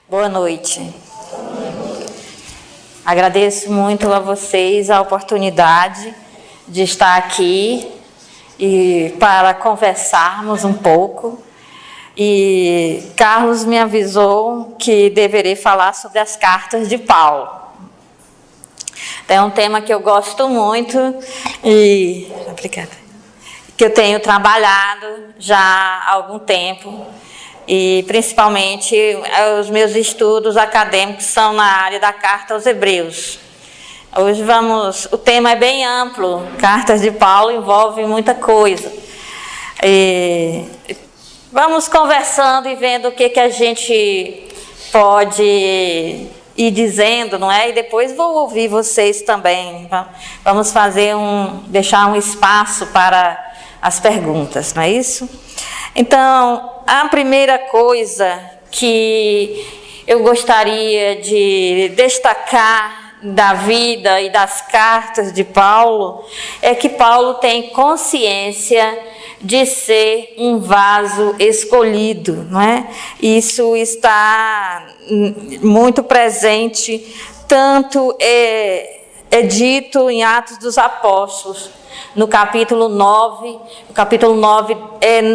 Boa noite. Agradeço muito a vocês a oportunidade de estar aqui e para conversarmos um pouco. E Carlos me avisou que deverei falar sobre as cartas de Paulo. É um tema que eu gosto muito e que eu tenho trabalhado já há algum tempo. E principalmente os meus estudos acadêmicos são na área da carta aos Hebreus. Hoje o tema é bem amplo, cartas de Paulo envolvem muita coisa. E vamos conversando e vendo o que a gente pode ir dizendo, não é? E depois vou ouvir vocês também. Vamos deixar um espaço para as perguntas, não é isso? Então, a primeira coisa que eu gostaria de destacar da vida e das cartas de Paulo é que Paulo tem consciência de ser um vaso escolhido, não é? Isso está muito presente, tanto é dito em Atos dos Apóstolos. No capítulo 9,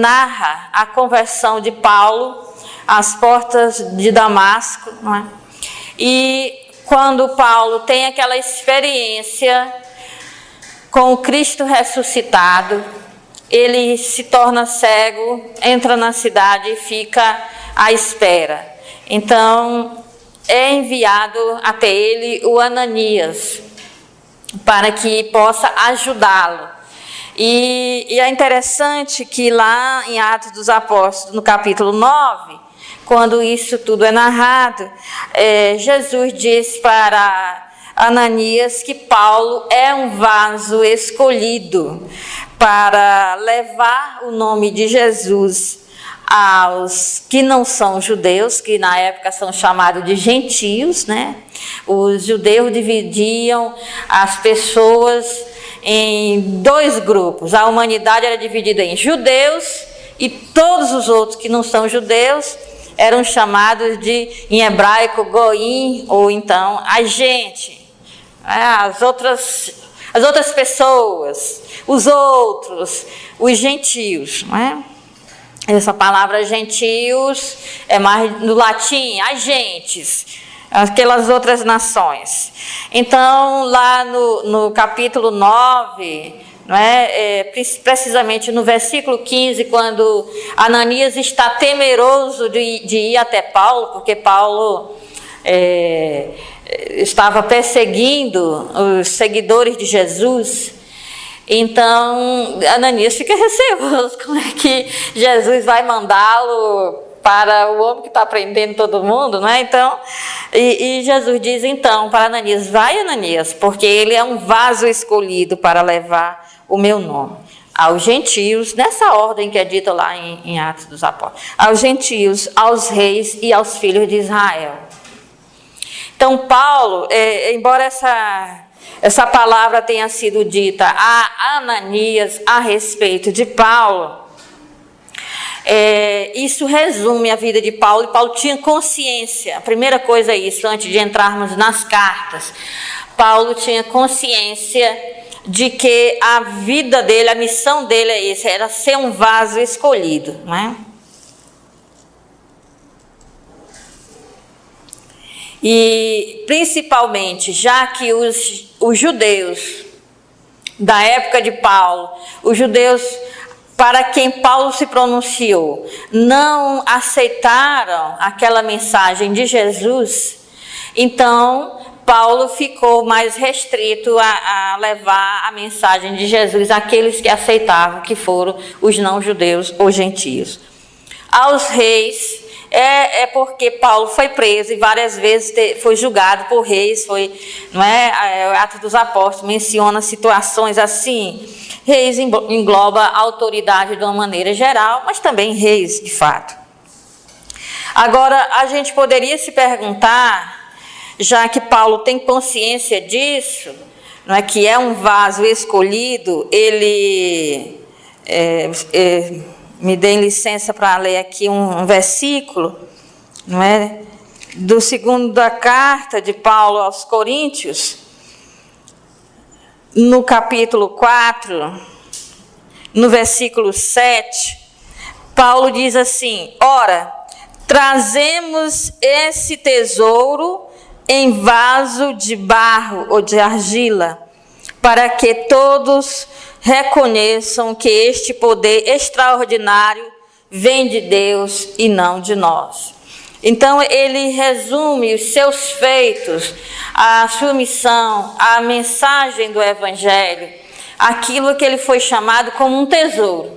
narra a conversão de Paulo às portas de Damasco, não é? E quando Paulo tem aquela experiência com o Cristo ressuscitado, ele se torna cego, entra na cidade e fica à espera. Então, é enviado até ele o Ananias, para que possa ajudá-lo. E é interessante que lá em Atos dos Apóstolos, no capítulo 9, quando isso tudo é narrado, Jesus diz para Ananias que Paulo é um vaso escolhido para levar o nome de Jesus aos que não são judeus, que na época são chamados de gentios, né? Os judeus dividiam as pessoas em dois grupos. A humanidade era dividida em judeus e todos os outros que não são judeus eram chamados em hebraico, goim, ou então a gente, as outras pessoas, os outros, os gentios, não é? Essa palavra gentios é mais no latim, agentes, aquelas outras nações. Então, lá no capítulo 9, não é? Precisamente no versículo 15, quando Ananias está temeroso de ir até Paulo, porque Paulo estava perseguindo os seguidores de Jesus. Então, Ananias fica receoso, como é que Jesus vai mandá-lo para o homem que está prendendo todo mundo, não é? Então, e Jesus diz então para Ananias, vai Ananias, porque ele é um vaso escolhido para levar o meu nome aos gentios, nessa ordem que é dita lá em Atos dos Apóstolos, aos gentios, aos reis e aos filhos de Israel. Então, Paulo, embora essa palavra tenha sido dita a Ananias a respeito de Paulo, isso resume a vida de Paulo, e Paulo tinha consciência. A primeira coisa é isso, antes de entrarmos nas cartas. Paulo tinha consciência de que a vida dele, a missão dele é essa, era ser um vaso escolhido, não é? E principalmente, já que os judeus da época de Paulo, os judeus para quem Paulo se pronunciou, não aceitaram aquela mensagem de Jesus, então Paulo ficou mais restrito a levar a mensagem de Jesus àqueles que aceitavam, que foram os não-judeus ou gentios. Aos reis, porque Paulo foi preso e várias vezes foi julgado por reis, não é? O Atos dos Apóstolos menciona situações assim. Reis engloba a autoridade de uma maneira geral, mas também reis, de fato. Agora, a gente poderia se perguntar, já que Paulo tem consciência disso, não é, que é um vaso escolhido, ele... me deem licença para ler aqui um versículo, não é? do segunda carta de Paulo aos Coríntios, no capítulo 4, no versículo 7, Paulo diz assim: ora, trazemos esse tesouro em vaso de barro ou de argila, para que todos reconheçam que este poder extraordinário vem de Deus e não de nós. Então ele resume os seus feitos, a sua missão, a mensagem do Evangelho, aquilo que ele foi chamado como um tesouro.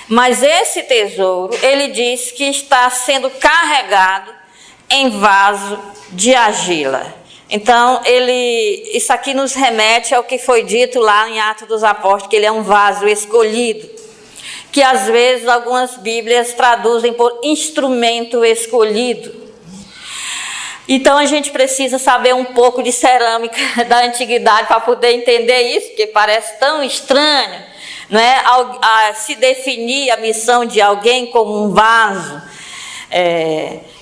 Mas esse tesouro, ele diz que está sendo carregado em vaso de argila. Então, isso aqui nos remete ao que foi dito lá em Atos dos Apóstolos, que ele é um vaso escolhido, que às vezes algumas Bíblias traduzem por instrumento escolhido. Então, a gente precisa saber um pouco de cerâmica da antiguidade para poder entender isso, porque parece tão estranho, não é? Se definir a missão de alguém como um vaso.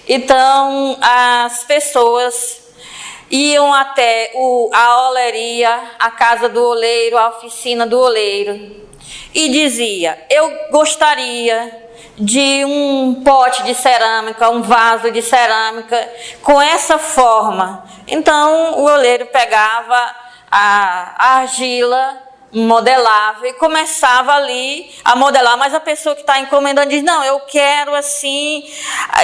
Então, as pessoas iam até a oleria, a casa do oleiro, a oficina do oleiro, e dizia: eu gostaria de um pote de cerâmica, um vaso de cerâmica com essa forma. Então, o oleiro pegava a argila, modelava e começava ali a modelar, mas a pessoa que está encomendando diz: não, eu quero assim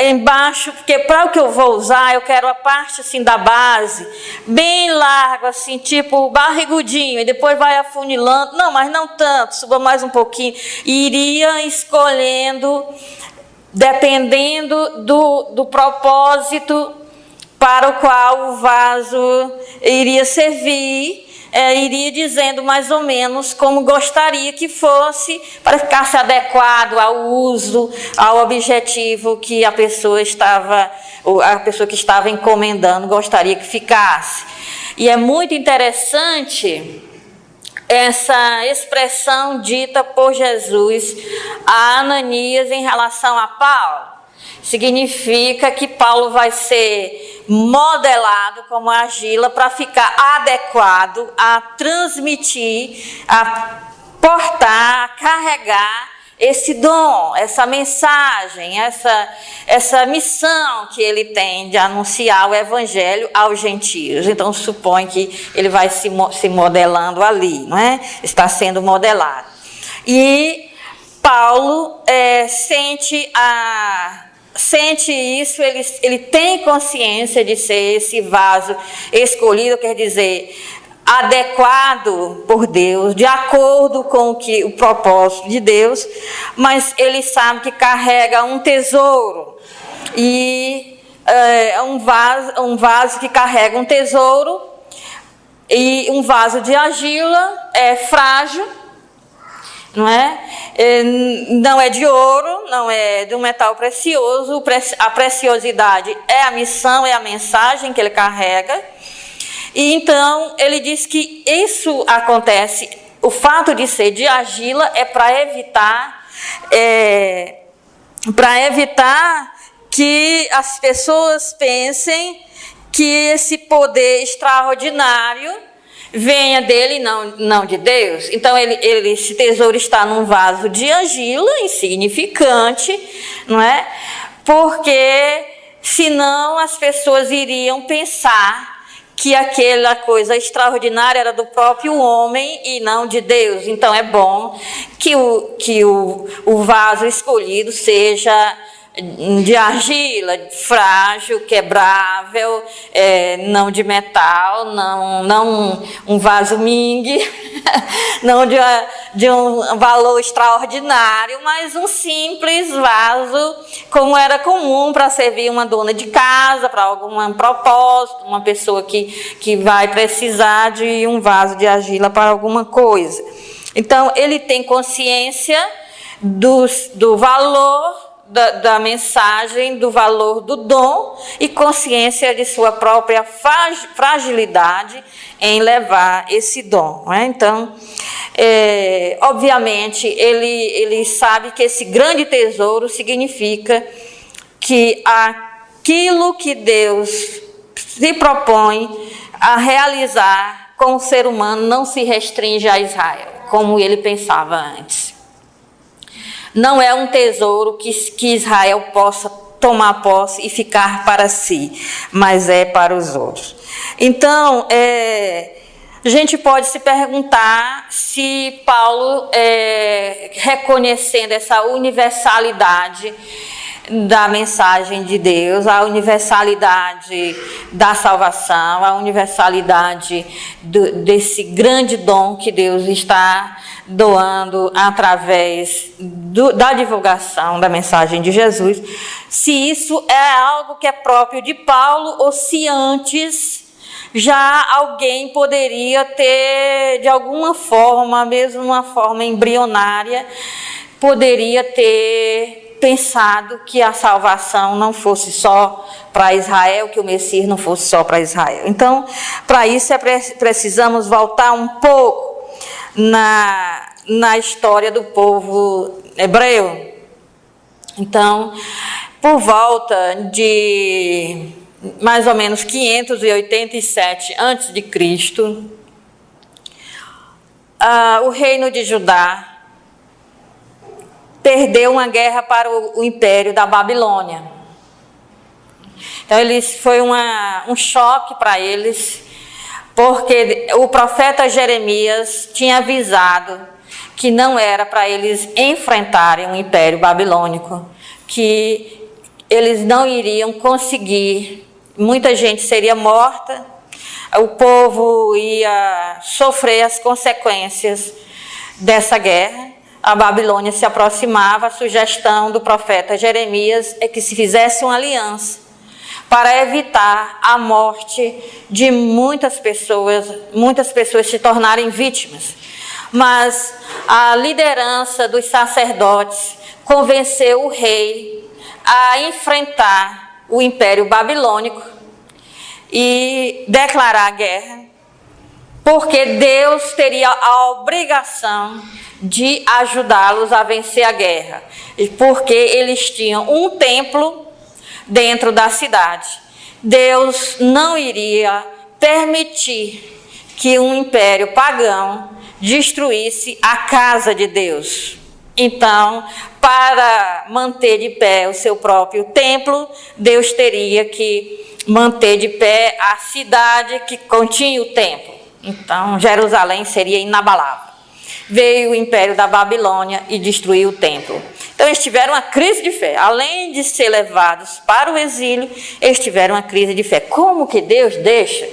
embaixo, porque para o que eu vou usar eu quero a parte assim da base bem largo, assim, tipo barrigudinho, e depois vai afunilando, não, mas não tanto, suba mais um pouquinho, e iria escolhendo dependendo do propósito para o qual o vaso iria servir. Iria dizendo mais ou menos como gostaria que fosse, para ficar se adequado ao uso, ao objetivo que a pessoa que estava encomendando gostaria que ficasse. E é muito interessante essa expressão dita por Jesus a Ananias em relação a Paulo. Significa que Paulo vai ser modelado como argila para ficar adequado a transmitir, a portar, a carregar esse dom, essa mensagem, essa missão que ele tem de anunciar o Evangelho aos gentios. Então, supõe que ele vai se modelando ali, não é? Está sendo modelado. E Paulo sente isso, ele tem consciência de ser esse vaso escolhido, quer dizer, adequado por Deus, de acordo com o propósito de Deus, mas ele sabe que carrega um tesouro, e é um vaso que carrega um tesouro, e um vaso de argila é frágil, não é? Não é de ouro, não é de um metal precioso. A preciosidade é a missão, é a mensagem que ele carrega. E então ele diz que isso acontece, o fato de ser de argila é para evitar que as pessoas pensem que esse poder extraordinário venha dele e não de Deus. Então, esse tesouro está num vaso de argila, insignificante, não é? Porque senão as pessoas iriam pensar que aquela coisa extraordinária era do próprio homem e não de Deus. Então, é bom que o vaso escolhido seja de argila, frágil, quebrável, não de metal, não um vaso Ming, não de um valor extraordinário, mas um simples vaso, como era comum para servir uma dona de casa, para algum propósito, uma pessoa que vai precisar de um vaso de argila para alguma coisa. Então, ele tem consciência do valor da mensagem, do valor do dom e consciência de sua própria fragilidade em levar esse dom, não é? Então, obviamente, ele sabe que esse grande tesouro significa que aquilo que Deus se propõe a realizar com o ser humano não se restringe a Israel, como ele pensava antes. Não é um tesouro que Israel possa tomar posse e ficar para si, mas é para os outros. Então, a gente pode se perguntar se Paulo, reconhecendo essa universalidade da mensagem de Deus, a universalidade da salvação, a universalidade desse grande dom que Deus está doando através da divulgação da mensagem de Jesus, se isso é algo que é próprio de Paulo ou se antes já alguém poderia ter, de alguma forma, mesmo uma forma embrionária, poderia ter pensado que a salvação não fosse só para Israel, que o Messias não fosse só para Israel. Então, para isso precisamos voltar um pouco na história do povo hebreu. Então, por volta de mais ou menos 587 a.C., o reino de Judá perdeu uma guerra para o império da Babilônia. Então, foi um choque para eles, porque o profeta Jeremias tinha avisado que não era para eles enfrentarem o império babilônico, que eles não iriam conseguir, muita gente seria morta, o povo ia sofrer as consequências dessa guerra. A Babilônia se aproximava. A sugestão do profeta Jeremias é que se fizesse uma aliança para evitar a morte de muitas pessoas se tornarem vítimas. Mas a liderança dos sacerdotes convenceu o rei a enfrentar o Império Babilônico e declarar guerra, porque Deus teria a obrigação de ajudá-los a vencer a guerra, porque eles tinham um templo dentro da cidade. Deus não iria permitir que um império pagão destruísse a casa de Deus. Então, para manter de pé o seu próprio templo, Deus teria que manter de pé a cidade que continha o templo. Então, Jerusalém seria inabalável. Veio o império da Babilônia e destruiu o templo. Então, eles tiveram uma crise de fé. Além de ser levados para o exílio, eles tiveram uma crise de fé. Como que Deus deixa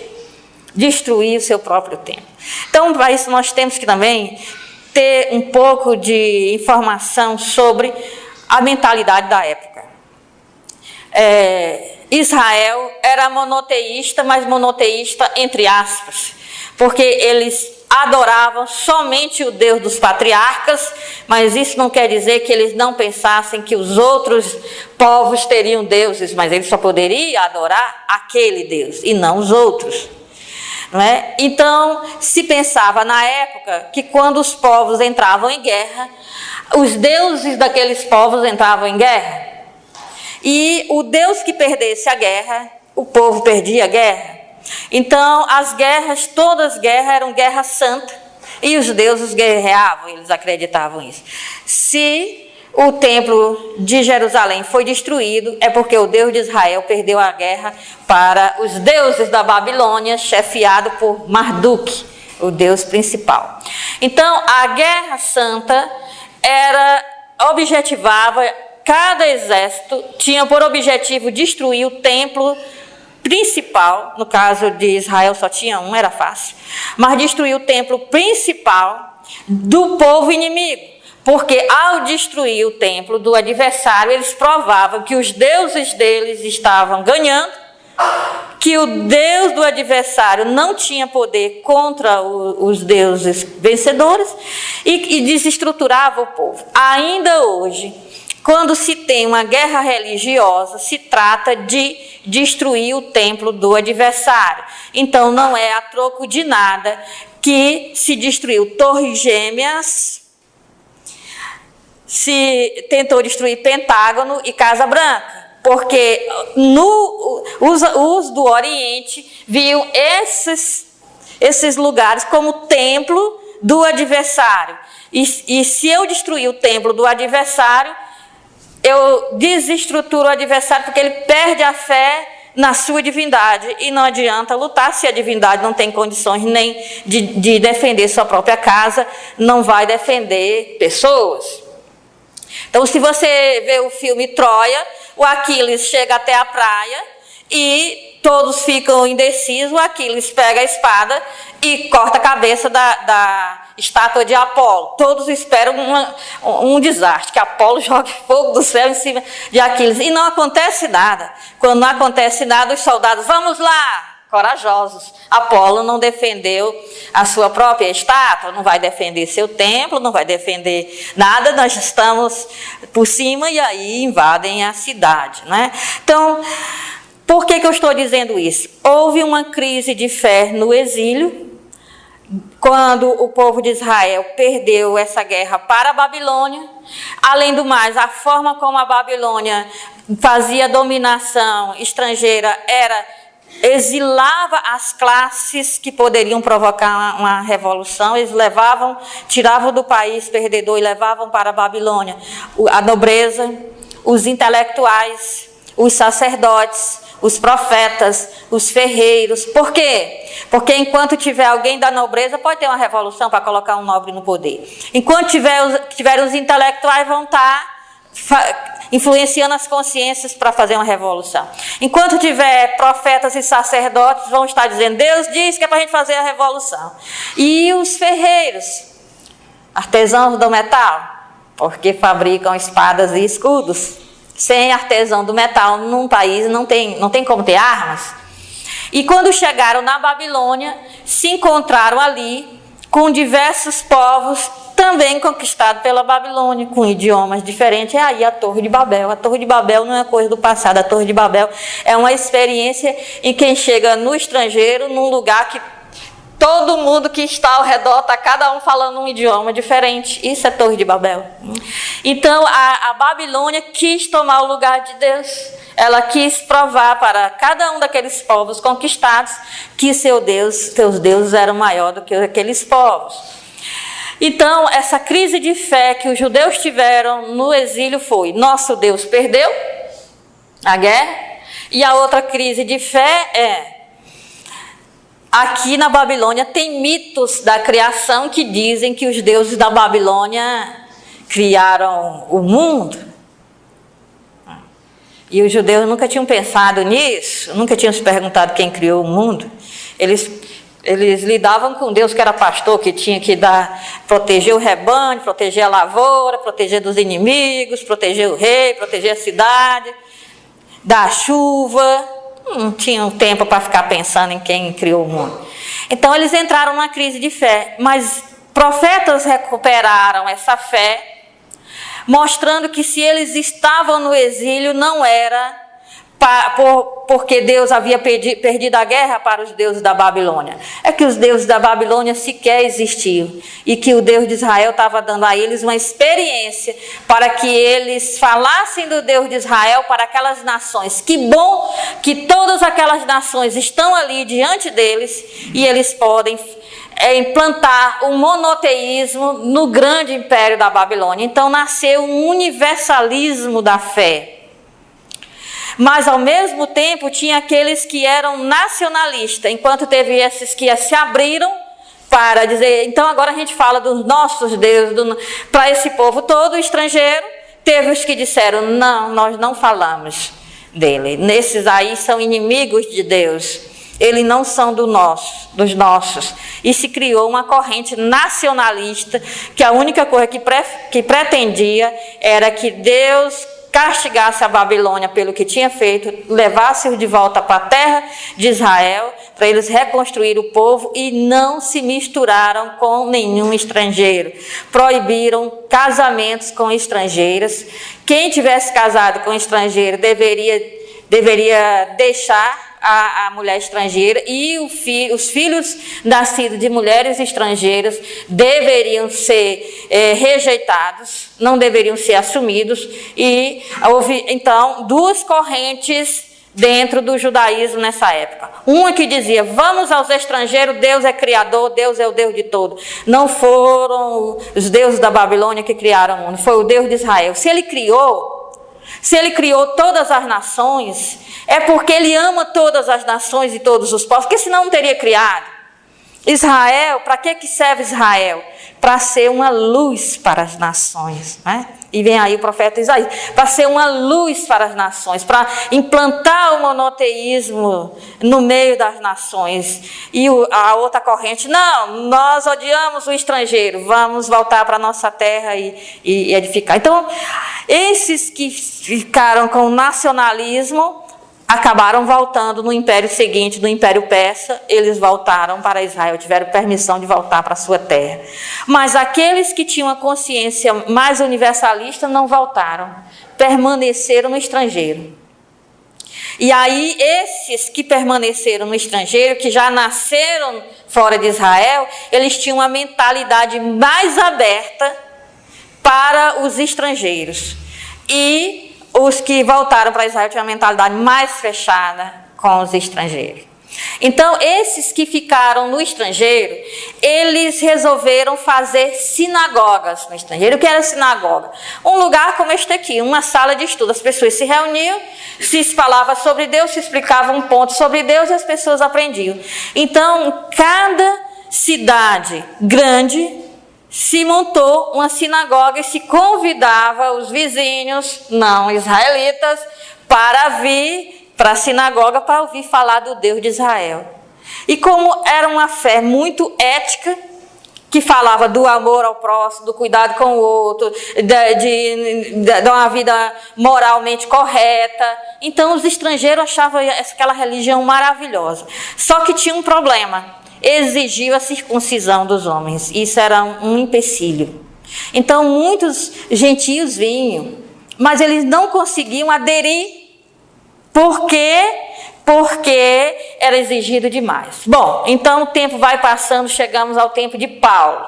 destruir o seu próprio templo? Então, para isso, nós temos que também ter um pouco de informação sobre a mentalidade da época. Israel era monoteísta, mas monoteísta entre aspas, porque eles adoravam somente o Deus dos patriarcas, mas isso não quer dizer que eles não pensassem que os outros povos teriam deuses, mas eles só poderiam adorar aquele Deus e não os outros. Não é? Então, se pensava na época que quando os povos entravam em guerra, os deuses daqueles povos entravam em guerra. E o Deus que perdesse a guerra, o povo perdia a guerra. Então, todas as guerras eram guerra santa, e os deuses guerreavam, eles acreditavam nisso. Se o templo de Jerusalém foi destruído, é porque o Deus de Israel perdeu a guerra para os deuses da Babilônia, chefiado por Marduk, o deus principal. Então, a guerra santa objetivava, cada exército tinha por objetivo destruir o templo principal. No caso de Israel só tinha um, era fácil, mas destruir o templo principal do povo inimigo, porque ao destruir o templo do adversário, eles provavam que os deuses deles estavam ganhando, que o Deus do adversário não tinha poder contra os deuses vencedores, e desestruturava o povo. Ainda hoje, quando se tem uma guerra religiosa, se trata de destruir o templo do adversário. Então, não é a troco de nada que se destruiu Torres Gêmeas, se tentou destruir Pentágono e Casa Branca, porque os do Oriente viam esses lugares como templo do adversário. E se eu destruir o templo do adversário, eu desestruturo o adversário, porque ele perde a fé na sua divindade, e não adianta lutar se a divindade não tem condições nem de defender sua própria casa, não vai defender pessoas. Então, se você vê o filme Troia, o Aquiles chega até a praia e todos ficam indecisos. O Aquiles pega a espada e corta a cabeça da estátua de Apolo. Todos esperam um desastre, que Apolo jogue fogo do céu em cima de Aquiles. E não acontece nada. Quando não acontece nada, os soldados, vamos lá, corajosos. Apolo não defendeu a sua própria estátua, não vai defender seu templo, não vai defender nada, nós estamos por cima e aí invadem a cidade, né? Então, por que eu estou dizendo isso? Houve uma crise de fé no exílio, quando o povo de Israel perdeu essa guerra para a Babilônia. Além do mais, a forma como a Babilônia fazia dominação estrangeira exilava as classes que poderiam provocar uma revolução. Eles tiravam do país perdedor e levavam para a Babilônia a nobreza, os intelectuais, os sacerdotes, os profetas, os ferreiros. Por quê? Porque enquanto tiver alguém da nobreza, pode ter uma revolução para colocar um nobre no poder. Enquanto tiver os intelectuais, vão estar influenciando as consciências para fazer uma revolução. Enquanto tiver profetas e sacerdotes, vão estar dizendo, Deus diz que é para a gente fazer a revolução. E os ferreiros, artesãos do metal, porque fabricam espadas e escudos. Sem artesão do metal, num país não tem como ter armas. E quando chegaram na Babilônia, se encontraram ali com diversos povos também conquistados pela Babilônia, com idiomas diferentes. É aí a Torre de Babel. A Torre de Babel não é coisa do passado. A Torre de Babel é uma experiência em quem chega no estrangeiro, num lugar que todo mundo que está ao redor, está cada um falando um idioma diferente. Isso é Torre de Babel. Então, a Babilônia quis tomar o lugar de Deus. Ela quis provar para cada um daqueles povos conquistados que seus deuses eram maior do que aqueles povos. Então, essa crise de fé que os judeus tiveram no exílio foi: nosso Deus perdeu a guerra. E a outra crise de fé é: aqui na Babilônia tem mitos da criação que dizem que os deuses da Babilônia criaram o mundo. E os judeus nunca tinham pensado nisso, nunca tinham se perguntado quem criou o mundo. Eles lidavam com Deus que era pastor, que tinha que proteger o rebanho, proteger a lavoura, proteger dos inimigos, proteger o rei, proteger a cidade, da chuva. Não tinham tempo para ficar pensando em quem criou o mundo. Então eles entraram numa crise de fé, mas profetas recuperaram essa fé, mostrando que se eles estavam no exílio não era porque Deus havia perdido a guerra para os deuses da Babilônia. É que os deuses da Babilônia sequer existiam e que o Deus de Israel estava dando a eles uma experiência para que eles falassem do Deus de Israel para aquelas nações. Que bom que todas aquelas nações estão ali diante deles e eles podem implantar o monoteísmo no grande império da Babilônia. Então nasceu um universalismo da fé. Mas, ao mesmo tempo, tinha aqueles que eram nacionalistas, enquanto teve esses que se abriram para dizer, então agora a gente fala dos nossos deuses, para esse povo todo estrangeiro. Teve os que disseram, não, nós não falamos dele. Nesses aí são inimigos de Deus. Eles não são dos nossos. E se criou uma corrente nacionalista, que a única coisa que pretendia era que Deus castigasse a Babilônia pelo que tinha feito, levasse-os de volta para a terra de Israel, para eles reconstruir o povo, e não se misturaram com nenhum estrangeiro. Proibiram casamentos com estrangeiras. Quem tivesse casado com estrangeiro deveria deixar a mulher estrangeira e os filhos nascidos de mulheres estrangeiras deveriam ser rejeitados, não deveriam ser assumidos. E houve, então, duas correntes dentro do judaísmo nessa época. Uma que dizia, vamos aos estrangeiros, Deus é criador, Deus é o Deus de todo. Não foram os deuses da Babilônia que criaram o mundo, foi o Deus de Israel. Se ele criou todas as nações, é porque ele ama todas as nações e todos os povos, porque senão não teria criado. Israel, para que serve Israel? Para ser uma luz para as nações, né? E vem aí o profeta Isaías, para ser uma luz para as nações, para implantar o monoteísmo no meio das nações. E a outra corrente, não, nós odiamos o estrangeiro, vamos voltar para a nossa terra e edificar. Então, esses que ficaram com o nacionalismo, acabaram voltando no império seguinte, no Império Persa, eles voltaram para Israel, tiveram permissão de voltar para a sua terra. Mas aqueles que tinham a consciência mais universalista não voltaram, permaneceram no estrangeiro. E aí, esses que permaneceram no estrangeiro, que já nasceram fora de Israel, eles tinham uma mentalidade mais aberta para os estrangeiros. E os que voltaram para Israel tinham uma mentalidade mais fechada com os estrangeiros. Então, esses que ficaram no estrangeiro, eles resolveram fazer sinagogas no estrangeiro. O que era sinagoga? Um lugar como este aqui, uma sala de estudo. As pessoas se reuniam, se falava sobre Deus, se explicava um ponto sobre Deus e as pessoas aprendiam. Então, cada cidade grande se montou uma sinagoga e se convidava os vizinhos não israelitas para vir para a sinagoga para ouvir falar do Deus de Israel. E como era uma fé muito ética, que falava do amor ao próximo, do cuidado com o outro, de uma vida moralmente correta, então os estrangeiros achavam aquela religião maravilhosa. Só que tinha um problema. Exigiu a circuncisão dos homens. Isso era um empecilho. Então, muitos gentios vinham, mas eles não conseguiam aderir. Por quê? Porque era exigido demais. Bom, então o tempo vai passando, chegamos ao tempo de Paulo.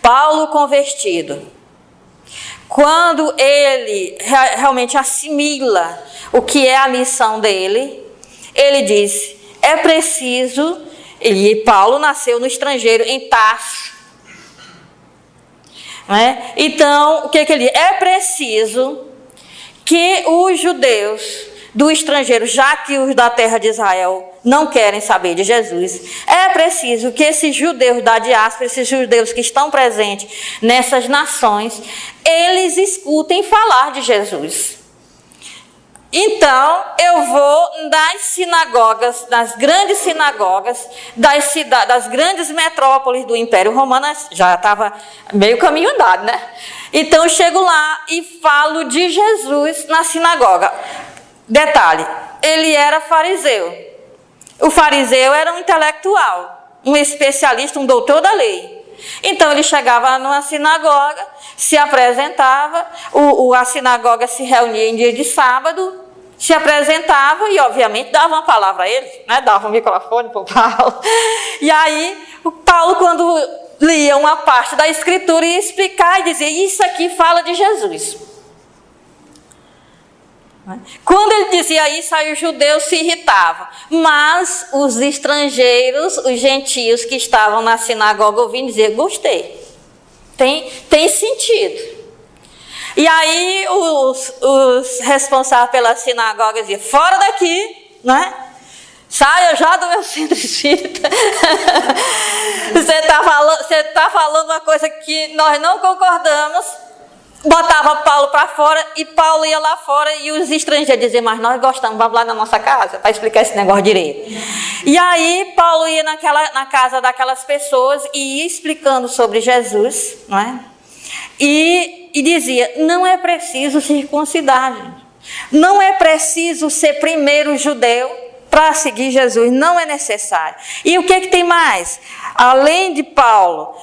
Paulo convertido. Quando ele realmente assimila o que é a missão dele, ele diz, é preciso... E Paulo nasceu no estrangeiro, em Tarso. Né? Então, o que ele diz? É preciso que os judeus do estrangeiro, já que os da terra de Israel não querem saber de Jesus, é preciso que esses judeus da diáspora, esses judeus que estão presentes nessas nações, eles escutem falar de Jesus. Então, eu vou nas sinagogas, nas grandes sinagogas, das grandes metrópoles do Império Romano, já estava meio caminho andado, né? Então, eu chego lá e falo de Jesus na sinagoga. Detalhe, ele era fariseu. O fariseu era um intelectual, um especialista, um doutor da lei. Então, ele chegava numa sinagoga, se apresentava, a sinagoga se reunia em dia de sábado, se apresentava e, obviamente, dava uma palavra a ele, né? Dava um microfone para o Paulo. E aí, o Paulo, quando lia uma parte da Escritura, ia explicar e dizia, isso aqui fala de Jesus. Quando ele dizia isso, aí os judeus se irritavam. Mas os estrangeiros, os gentios que estavam na sinagoga ouvindo, diziam, gostei. Tem sentido. E aí os responsáveis pela sinagoga diziam, fora daqui, né? Saia já do meu centro espírita. Você está falando uma coisa que nós não concordamos. Botava Paulo para fora e Paulo ia lá fora e os estrangeiros diziam, mas nós gostamos, vamos lá na nossa casa para explicar esse negócio direito. E aí Paulo ia na casa daquelas pessoas e ia explicando sobre Jesus, não é? E dizia, não é preciso circuncidar, gente. Não é preciso ser primeiro judeu para seguir Jesus, não é necessário. E o que tem mais? Além de Paulo,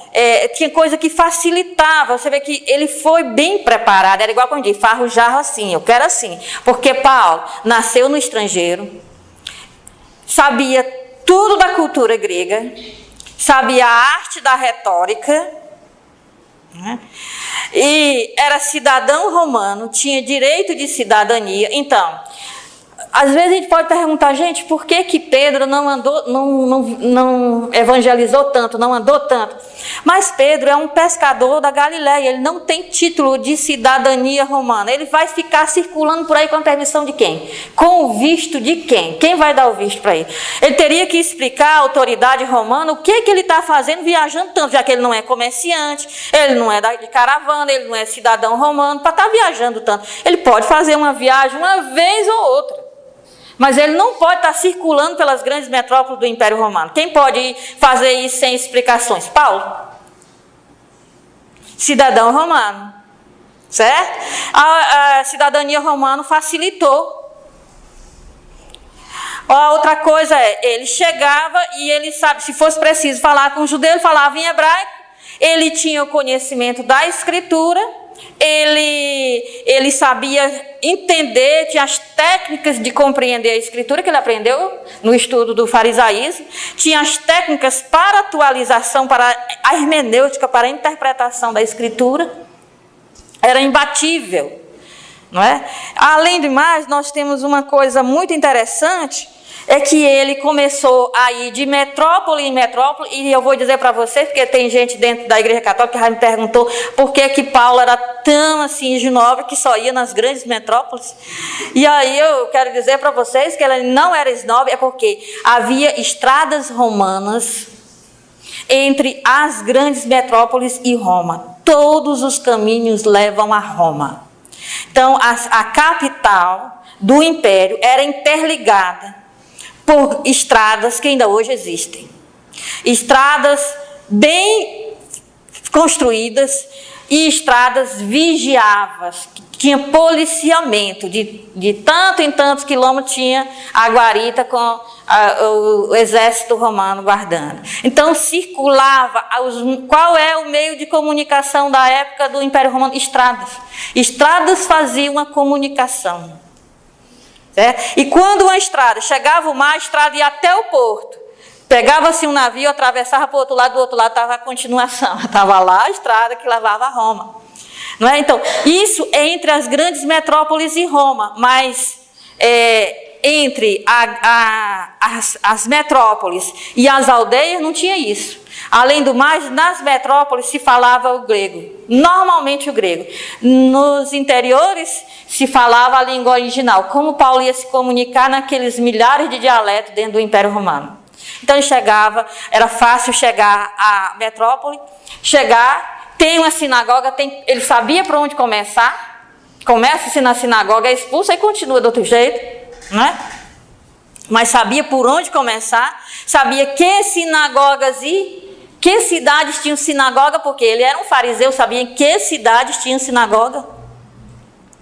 tinha coisa que facilitava. Você vê que ele foi bem preparado. Era igual quando diz, farro jarro assim, eu quero assim. Porque Paulo nasceu no estrangeiro, sabia tudo da cultura grega, sabia a arte da retórica, né? E era cidadão romano, tinha direito de cidadania. Então, às vezes a gente pode perguntar, gente, por que Pedro não evangelizou tanto, não andou tanto? Mas Pedro é um pescador da Galileia, ele não tem título de cidadania romana. Ele vai ficar circulando por aí com a permissão de quem? Com o visto de quem? Quem vai dar o visto para ele? Ele teria que explicar à autoridade romana o que ele está fazendo viajando tanto, já que ele não é comerciante, ele não é de caravana, ele não é cidadão romano, para estar viajando tanto. Ele pode fazer uma viagem uma vez ou outra, mas ele não pode estar circulando pelas grandes metrópoles do Império Romano. Quem pode fazer isso sem explicações? Paulo. Cidadão romano. Certo? A cidadania romana facilitou. A outra coisa ele chegava e ele sabe, se fosse preciso falar com um judeu, ele falava em hebraico, ele tinha o conhecimento da escritura, ele sabia entender, tinha as técnicas de compreender a escritura que ele aprendeu no estudo do farisaísmo, tinha as técnicas para atualização, para a hermenêutica, para a interpretação da escritura, era imbatível, não é? Além do mais, nós temos uma coisa muito interessante, é que ele começou a ir de metrópole em metrópole, e eu vou dizer para vocês, porque tem gente dentro da Igreja Católica que já me perguntou por que Paulo era tão assim esnobe que só ia nas grandes metrópoles. E aí eu quero dizer para vocês que ele não era esnobe, é porque havia estradas romanas entre as grandes metrópoles e Roma. Todos os caminhos levam a Roma. Então a capital do império era interligada por estradas que ainda hoje existem. Estradas bem construídas e estradas vigiadas, que tinha policiamento, de tanto em tantos quilômetros tinha a guarita com o exército romano guardando. Então circulava, qual é o meio de comunicação da época do Império Romano? Estradas. Estradas faziam a comunicação. Certo? E quando uma estrada chegava o mar, a estrada ia até o porto. Pegava-se um navio, atravessava para o outro lado, do outro lado estava a continuação. Estava lá a estrada que levava a Roma. Não é? Então, isso é entre as grandes metrópoles e Roma, mas entre as metrópoles e as aldeias não tinha isso. Além do mais, nas metrópoles se falava o grego, normalmente o grego. Nos interiores se falava a língua original, como Paulo ia se comunicar naqueles milhares de dialetos dentro do Império Romano. Então ele chegava, era fácil chegar à metrópole, tem uma sinagoga, ele sabia por onde começar, começa-se na sinagoga, é expulso e continua do outro jeito, não é? Mas sabia por onde começar, sabia que sinagogas que cidades tinham sinagoga, porque ele era um fariseu, sabia em que cidades tinham sinagoga,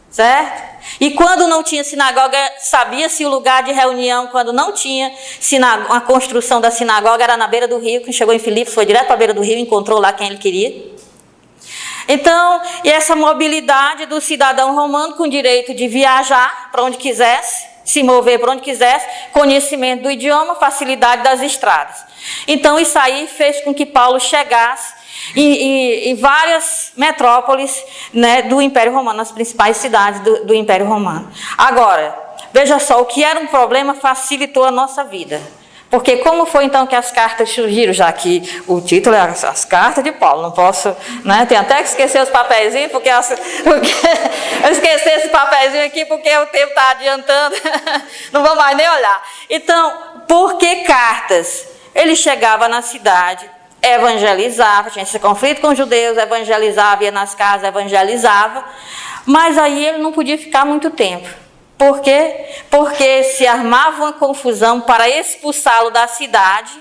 certo? E quando não tinha sinagoga, sabia-se o lugar de reunião. Quando não tinha a construção da sinagoga, era na beira do rio. Quem chegou em Filipos foi direto para a beira do rio e encontrou lá quem ele queria. Então, e essa mobilidade do cidadão romano com direito de viajar para onde quisesse, se mover para onde quisesse, conhecimento do idioma, facilidade das estradas. Então, isso aí fez com que Paulo chegasse em várias metrópoles, né, do Império Romano, nas principais cidades do Império Romano. Agora, veja só, o que era um problema facilitou a nossa vida. Porque como foi então que as cartas surgiram, já que o título é as cartas de Paulo, não posso, né? Tem até que esquecer os papeizinhos, porque eu esqueci esse papeizinho aqui porque o tempo está adiantando, não vou mais nem olhar. Então, por que cartas? Ele chegava na cidade, evangelizava, tinha esse conflito com os judeus, evangelizava, ia nas casas, evangelizava, mas aí ele não podia ficar muito tempo. Por quê? Porque se armava uma confusão para expulsá-lo da cidade,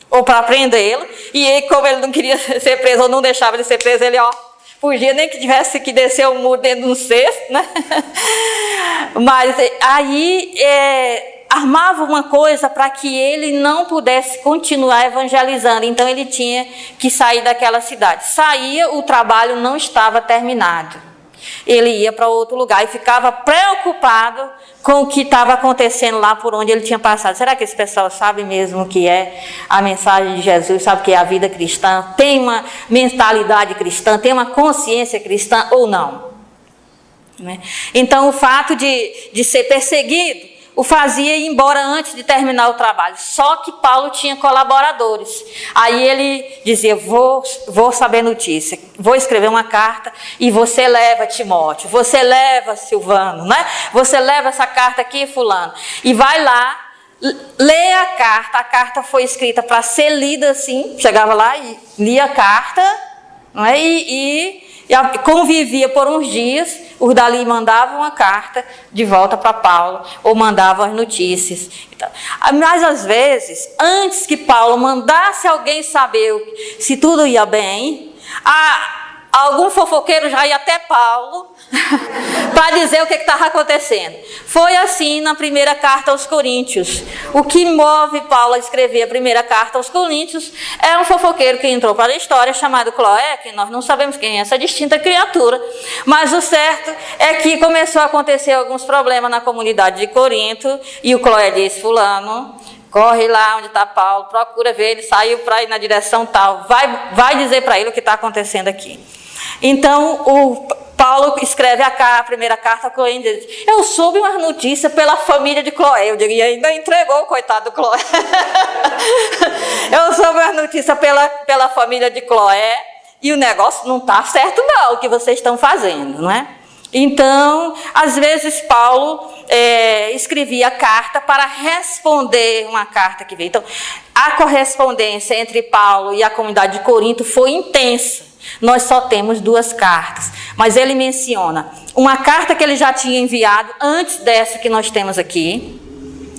ou para prendê-lo, e ele, como ele não queria ser preso, ou não deixava ele ser preso, ele fugia, nem que tivesse que descer o muro dentro de um cesto, né? Mas aí armava uma coisa para que ele não pudesse continuar evangelizando, então ele tinha que sair daquela cidade. Saía, o trabalho não estava terminado. ele ia para outro lugar e ficava preocupado com o que estava acontecendo lá por onde ele tinha passado. Será que esse pessoal sabe mesmo o que é a mensagem de Jesus, sabe o que é a vida cristã, tem uma mentalidade cristã, tem uma consciência cristã ou não? Então, o fato de ser perseguido o fazia ir embora antes de terminar o trabalho. Só que Paulo tinha colaboradores. Aí ele dizia, vou saber notícia, vou escrever uma carta e você leva Timóteo, você leva Silvano, né? Você leva essa carta aqui, fulano. E vai lá, lê a carta foi escrita para ser lida assim, chegava lá e lia a carta, não é? E convivia por uns dias, os dali mandavam uma carta de volta para Paulo, ou mandavam as notícias. Então, mas às vezes, antes que Paulo mandasse alguém saber se tudo ia bem, algum fofoqueiro já ia até Paulo para dizer o que estava acontecendo. Foi assim na primeira carta aos Coríntios. O que move Paulo a escrever a primeira carta aos Coríntios é um fofoqueiro que entrou para a história chamado Cloé, que nós não sabemos quem é essa distinta criatura, mas o certo é que começou a acontecer alguns problemas na comunidade de Corinto, e o Cloé disse, fulano, corre lá onde está Paulo, procura ver, ele saiu para ir na direção tal, vai dizer para ele o que está acontecendo aqui. Então, o Paulo escreve a primeira carta a Cloé e diz, eu soube uma notícia pela família de Cloé. Eu diria, ainda entregou o coitado do Cloé. Eu soube uma notícia pela família de Cloé e o negócio não está certo não, o que vocês estão fazendo, não é? Então, às vezes Paulo escrevia carta para responder uma carta que veio. Então, a correspondência entre Paulo e a comunidade de Corinto foi intensa. Nós só temos 2 cartas, mas ele menciona uma carta que ele já tinha enviado antes dessa que nós temos aqui.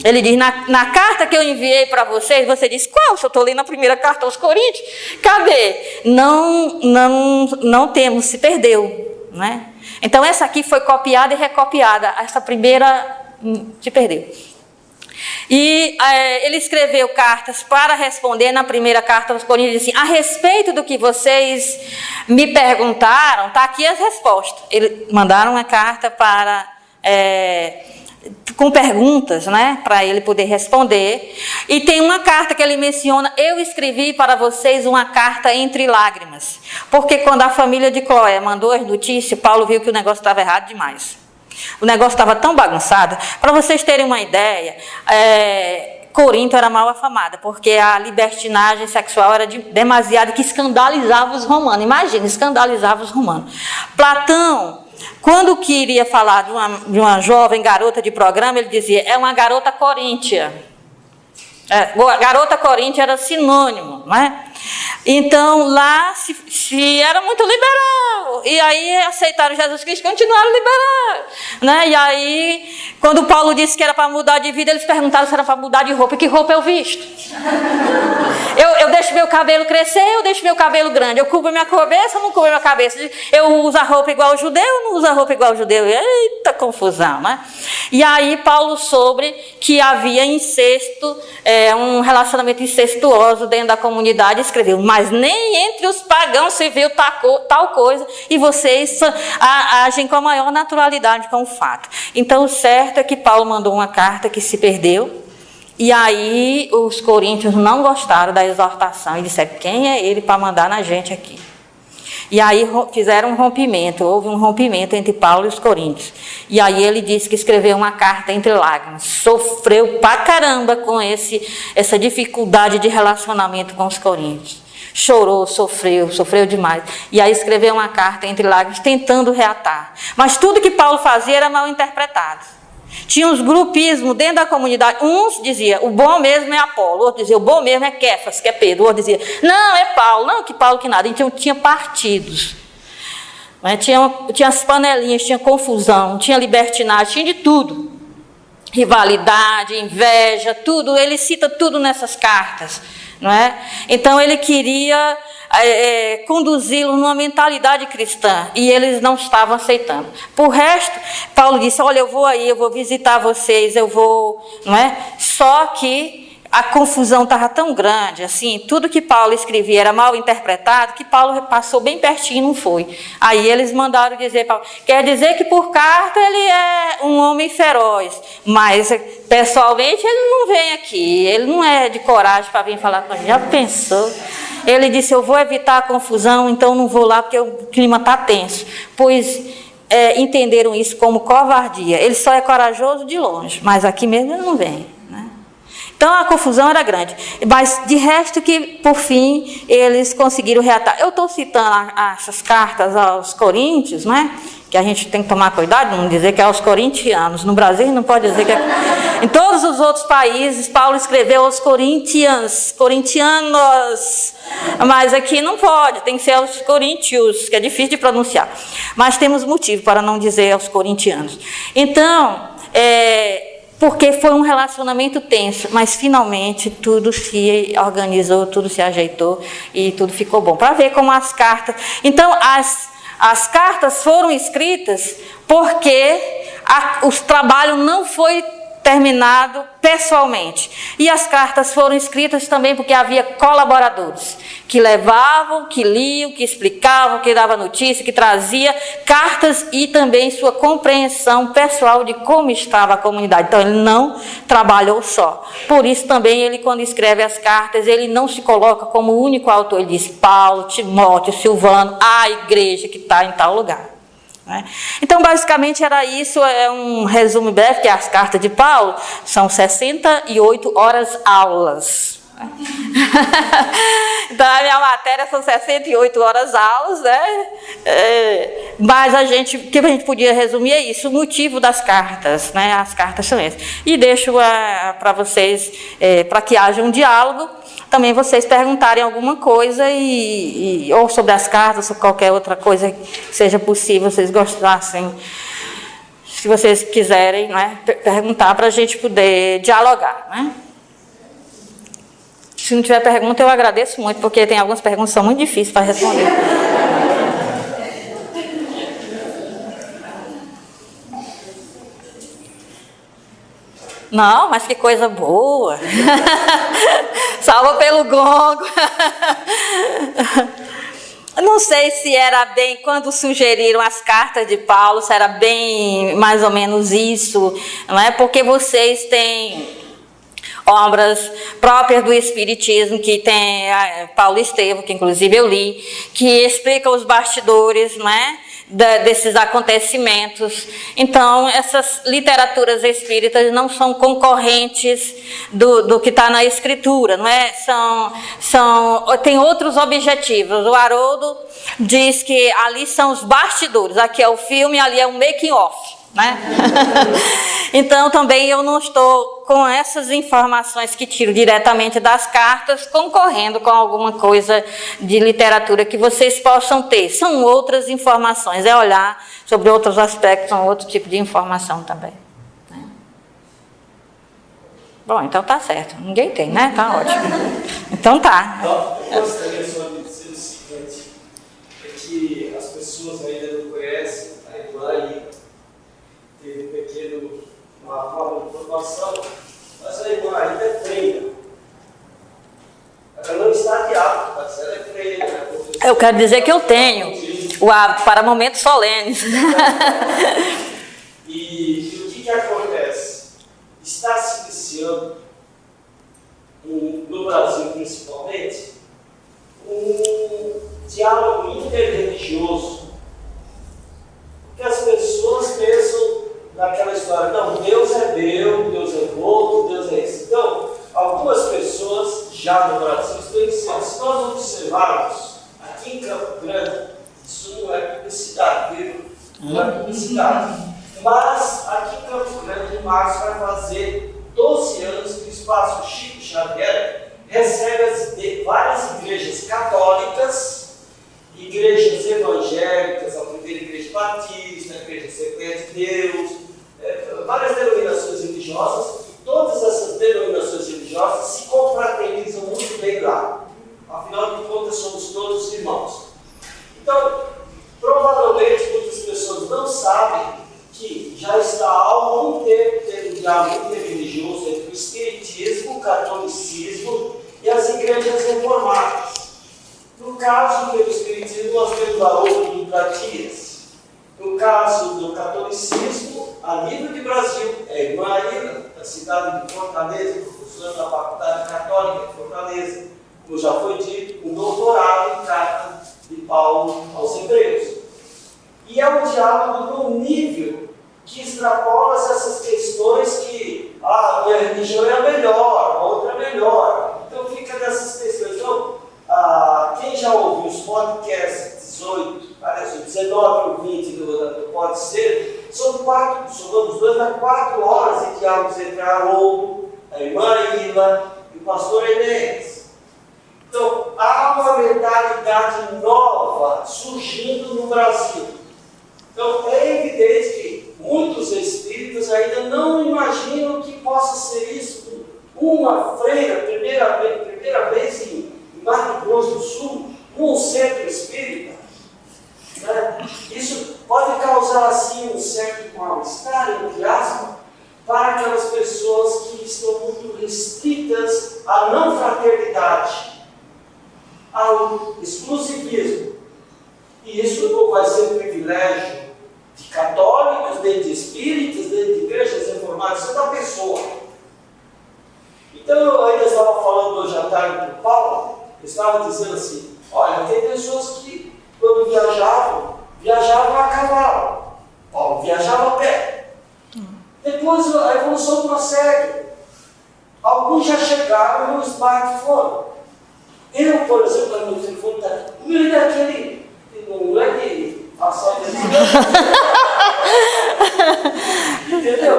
Ele diz, na carta que eu enviei para vocês, você diz, qual? Se eu estou lendo a primeira carta aos Coríntios, cadê? Não temos, se perdeu, né? Então essa aqui foi copiada e recopiada, essa primeira se perdeu. E ele escreveu cartas para responder na primeira carta aos Coríntios, assim, a respeito do que vocês me perguntaram, está aqui as respostas. Eles mandaram uma carta com perguntas, né, para ele poder responder. E tem uma carta que ele menciona, eu escrevi para vocês uma carta entre lágrimas. Porque quando a família de Cloé mandou as notícias, Paulo viu que o negócio estava errado demais. O negócio estava tão bagunçado. Para vocês terem uma ideia, Corinto era mal afamada, porque a libertinagem sexual era demasiada, que escandalizava os romanos. Imagina, escandalizava os romanos. Platão, quando queria falar de uma jovem garota de programa, ele dizia, é uma garota coríntia. Garota coríntia era sinônimo, não é? Então, lá se era muito liberal. E aí aceitaram Jesus Cristo e continuaram liberal, né? E aí, quando Paulo disse que era para mudar de vida, eles perguntaram se era para mudar de roupa. E que roupa eu visto? Eu deixo meu cabelo crescer, eu deixo meu cabelo grande. Eu cubro minha cabeça ou não cubro minha cabeça? Eu uso a roupa igual ao judeu ou não uso a roupa igual ao judeu? Eita confusão, né? E aí Paulo soube que havia incesto, um relacionamento incestuoso dentro da comunidade, escreveu, mas nem entre os pagãos se viu tal coisa, e vocês agem com a maior naturalidade com o fato. Então, o certo é que Paulo mandou uma carta que se perdeu, e aí os coríntios não gostaram da exortação, e disseram, quem é ele para mandar na gente aqui? E aí fizeram um rompimento, houve um rompimento entre Paulo e os coríntios. E aí ele disse que escreveu uma carta entre lágrimas. Sofreu pra caramba com essa dificuldade de relacionamento com os coríntios. Chorou, sofreu demais. E aí escreveu uma carta entre lágrimas tentando reatar. Mas tudo que Paulo fazia era mal interpretado. Tinha uns grupismos dentro da comunidade. Uns diziam, o bom mesmo é Apolo. Outro dizia, o bom mesmo é Kéfas, que é Pedro. Outro dizia, não, é Paulo. Não, que Paulo que nada. Então tinha partidos. Tinha as panelinhas, tinha confusão, tinha libertinagem, tinha de tudo. Rivalidade, inveja, tudo. Ele cita tudo nessas cartas. Não é? Então ele queria conduzi-los numa mentalidade cristã, e eles não estavam aceitando. Por resto, Paulo disse, olha, eu vou visitar vocês, eu vou, não é? Só que a confusão estava tão grande, assim, tudo que Paulo escrevia era mal interpretado, que Paulo passou bem pertinho e não foi. Aí eles mandaram dizer, Paulo, quer dizer que por carta ele é um homem feroz, mas pessoalmente ele não vem aqui, ele não é de coragem para vir falar com a gente. Já pensou? Ele disse, eu vou evitar a confusão, então não vou lá porque o clima está tenso. Pois entenderam isso como covardia. Ele só é corajoso de longe, mas aqui mesmo ele não vem. Então a confusão era grande, mas de resto que por fim eles conseguiram reatar. Eu estou citando essas cartas aos coríntios, né? Que a gente tem que tomar cuidado, não dizer que é aos corintianos. No Brasil não pode dizer que é... Em todos os outros países Paulo escreveu aos corintianos, mas aqui não pode, tem que ser aos coríntios, que é difícil de pronunciar. Mas temos motivo para não dizer aos corintianos. Então, porque foi um relacionamento tenso, mas finalmente tudo se organizou, tudo se ajeitou e tudo ficou bom. Para ver como as cartas... Então, as cartas foram escritas porque o trabalho não foi terminado pessoalmente. E as cartas foram escritas também porque havia colaboradores que levavam, que liam, que explicavam, que davam notícia, que trazia cartas e também sua compreensão pessoal de como estava a comunidade. Então ele não trabalhou só. Por isso também ele, quando escreve as cartas, ele não se coloca como único autor. Ele diz Paulo, Timóteo, Silvano, a igreja que está em tal lugar. Então, basicamente, era isso, é um resumo breve, que as cartas de Paulo são 68 horas aulas. Então, a minha matéria são 68 horas aulas, né? Mas o que a gente podia resumir é isso, o motivo das cartas, né? As cartas são essas. E deixo para vocês, para que haja um diálogo, também vocês perguntarem alguma coisa, ou sobre as cartas, ou qualquer outra coisa que seja possível, vocês gostassem, se vocês quiserem, né, perguntar para a gente poder dialogar, né? Se não tiver pergunta, eu agradeço muito, porque tem algumas perguntas que são muito difíceis para responder. Não, mas que coisa boa. Salva pelo gongo. Não sei se era bem, quando sugeriram as cartas de Paulo, se era bem mais ou menos isso, não é? Porque vocês têm obras próprias do Espiritismo, que tem Paulo Estevam, que inclusive eu li, que explica os bastidores, não é? Desses acontecimentos. Então, essas literaturas espíritas não são concorrentes do que está na escritura, não é? Tem outros objetivos. O Haroldo diz que ali são os bastidores, aqui é o filme, ali é o making off, né? Então, também eu não estou com essas informações que tiro diretamente das cartas, concorrendo com alguma coisa de literatura que vocês possam ter. São outras informações, é olhar sobre outros aspectos, são outro tipo de informação também. Né? Bom, então tá certo. Ninguém tem, né? Tá ótimo. Então tá. Eu gostaria só de dizer o seguinte, é que as pessoas ainda não conhecem a Emaí, teve uma forma de formação, mas a irmã ainda é freira. Ela não está de hábito, mas ela é freira. Eu quero dizer que eu tenho o hábito para momentos solenes. E o que acontece? Está se iniciando, no Brasil principalmente, um diálogo interreligioso. Porque as pessoas pensam naquela história, não, Deus é meu, Deus é outro, Deus é esse. Então, algumas pessoas já no Brasil estão dizendo, se nós observarmos aqui em Campo Grande, isso não é publicidade, viu? Não é publicidade. Mas aqui em Campo Grande, em março, vai fazer 12 anos que o Espaço Chico Xavier recebe várias igrejas católicas, igrejas evangélicas, a primeira igreja batista, a igreja Sequência de Deus, várias denominações religiosas, e todas essas denominações religiosas se confraternizam muito bem lá. Afinal de contas, somos todos irmãos. Então, provavelmente muitas pessoas não sabem que já está há algum tempo tendo um diálogo interreligioso entre o Espiritismo protestantismo, o catolicismo e as igrejas reformadas. No caso do espiritismo, nós temos a Ordem de Pratias. No caso do catolicismo, a nível de Brasil, é a irmã Aila, da cidade de Fortaleza, professora da Faculdade Católica de Fortaleza, como já foi dito, um doutorado em carta de Paulo aos Hebreus. E é um diálogo num nível que extrapola essas questões que a minha religião é a melhor, a outra é melhor. Então fica nessas questões. Então, quem já ouviu os podcasts 19 ou 20 do Pode Ser, somamos 2 a 4 horas de diálogos entre a Haroldo, a irmã Ila e o pastor Enéas. Então, há uma mentalidade nova surgindo no Brasil. Então, é evidente que muitos espíritas ainda não imaginam que possa ser isso. Uma freira, primeira vez em Mato Grosso do Sul, num centro espírita, né? Isso pode causar, assim, um certo mal-estar, entre aspas, para aquelas pessoas que estão muito restritas à não fraternidade, ao exclusivismo. E isso não vai ser um privilégio de católicos, nem de espíritas, nem de igrejas reformadas, isso é da pessoa. Então, eu ainda estava falando hoje à tarde com o Paulo, eu estava dizendo assim, olha, tem pessoas que, quando viajavam a cavalo. Paulo viajava a pé. Depois a evolução prossegue. Alguns já chegaram no smartphone. Eu, por exemplo, no telefone está aqui. O meu é daquele, não é de ação de entendeu?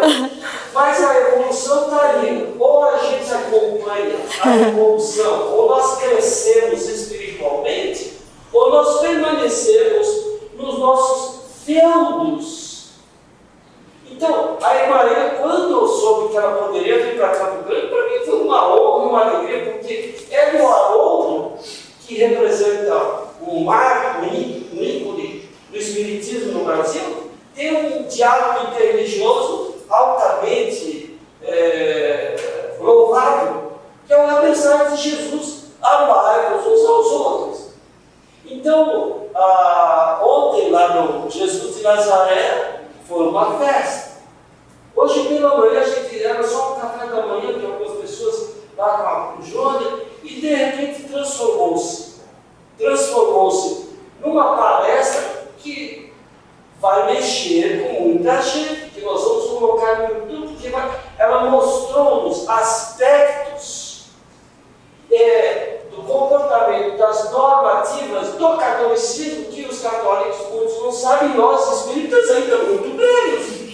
Mas a evolução está ali. Ou a gente acompanha a evolução, ou nós crescemos espiritualmente, ou nós permanecemos nos nossos feudos. Então, a Emaria, quando eu soube que ela poderia vir para Campo Grande, para mim foi uma honra, uma alegria, porque é o Haroldo que representa um marco, um ícone do espiritismo no Brasil, tem um diálogo interreligioso altamente louvável, que é a mensagem de Jesus: amai-vos uns aos outros. Então, ontem lá no Jesus de Nazaré foi uma festa. Hoje pela manhã a gente era só um café da manhã que algumas pessoas lá com o Jônia, e de repente transformou-se numa palestra que vai mexer com muita gente, que nós vamos colocar no YouTube, porque ela mostrou-nos aspectos do comportamento, das normativas do catolicismo, que os católicos muitos não sabem, nós espíritas ainda muito menos.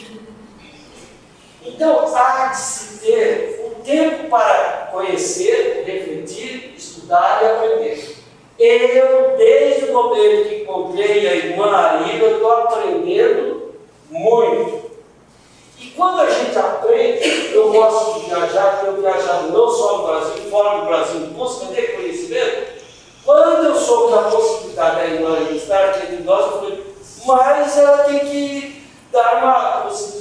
Então, há de se ter um tempo para conhecer, refletir, estudar e aprender. Eu, desde o momento que encontrei a irmã Aida, estou aprendendo muito. E quando a gente aprende, eu gosto de viajar, porque eu viajava não só no Brasil, fora do Brasil, em busca de conhecimento. Quando eu soube da possibilidade da irmã Aida estar aqui entre nós, eu falei, mas ela tem que dar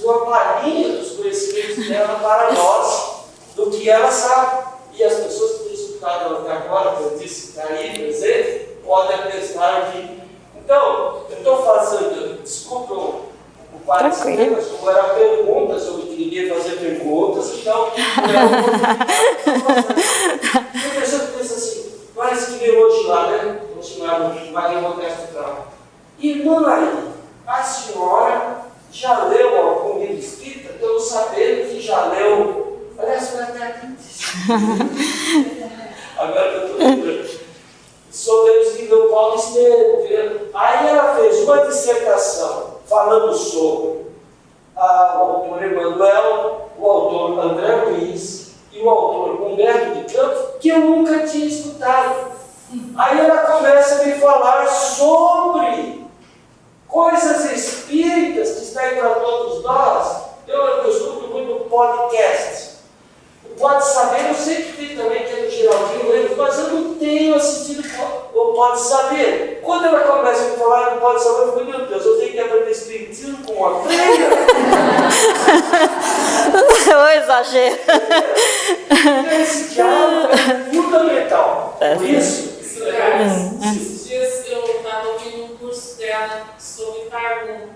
uma palhinha dos conhecimentos dela para nós, do que ela sabe. E as pessoas que têm escutado até agora, que eu disse que está aí presente, podem atestar aqui. Então, eu estou fazendo, desculpa o participante, mas como era perguntas, eu queria fazer perguntas, então, a pessoa pensa assim, parece que me elogiar, né? Continuar Maria Modesto Trau. Irmã Maria, a senhora já leu algum livro espírita? Estou sabendo que já leu. Aliás, foi até aqui. Agora eu estou lembrando. Sobre o escritor Paulo Estevam. Aí ela fez uma dissertação falando sobre o autor Emmanuel, o autor André Luiz e o autor Humberto de Campos, que eu nunca tinha escutado. Aí ela começa a me falar sobre coisas espíritas que está aí para todos nós. Eu escuto muito podcast. Pode saber, eu sei que tem também, que é do Geraldinho Lemos, mas eu não tenho assistido o Pode Saber. Quando ela começa a me falar do Pode Saber, eu falei, meu Deus, eu tenho que aprender espiritismo com uma freira. exagero. Esse diálogo é fundamental. Por isso, esses dias eu estava ouvindo um curso dela sobre Targum.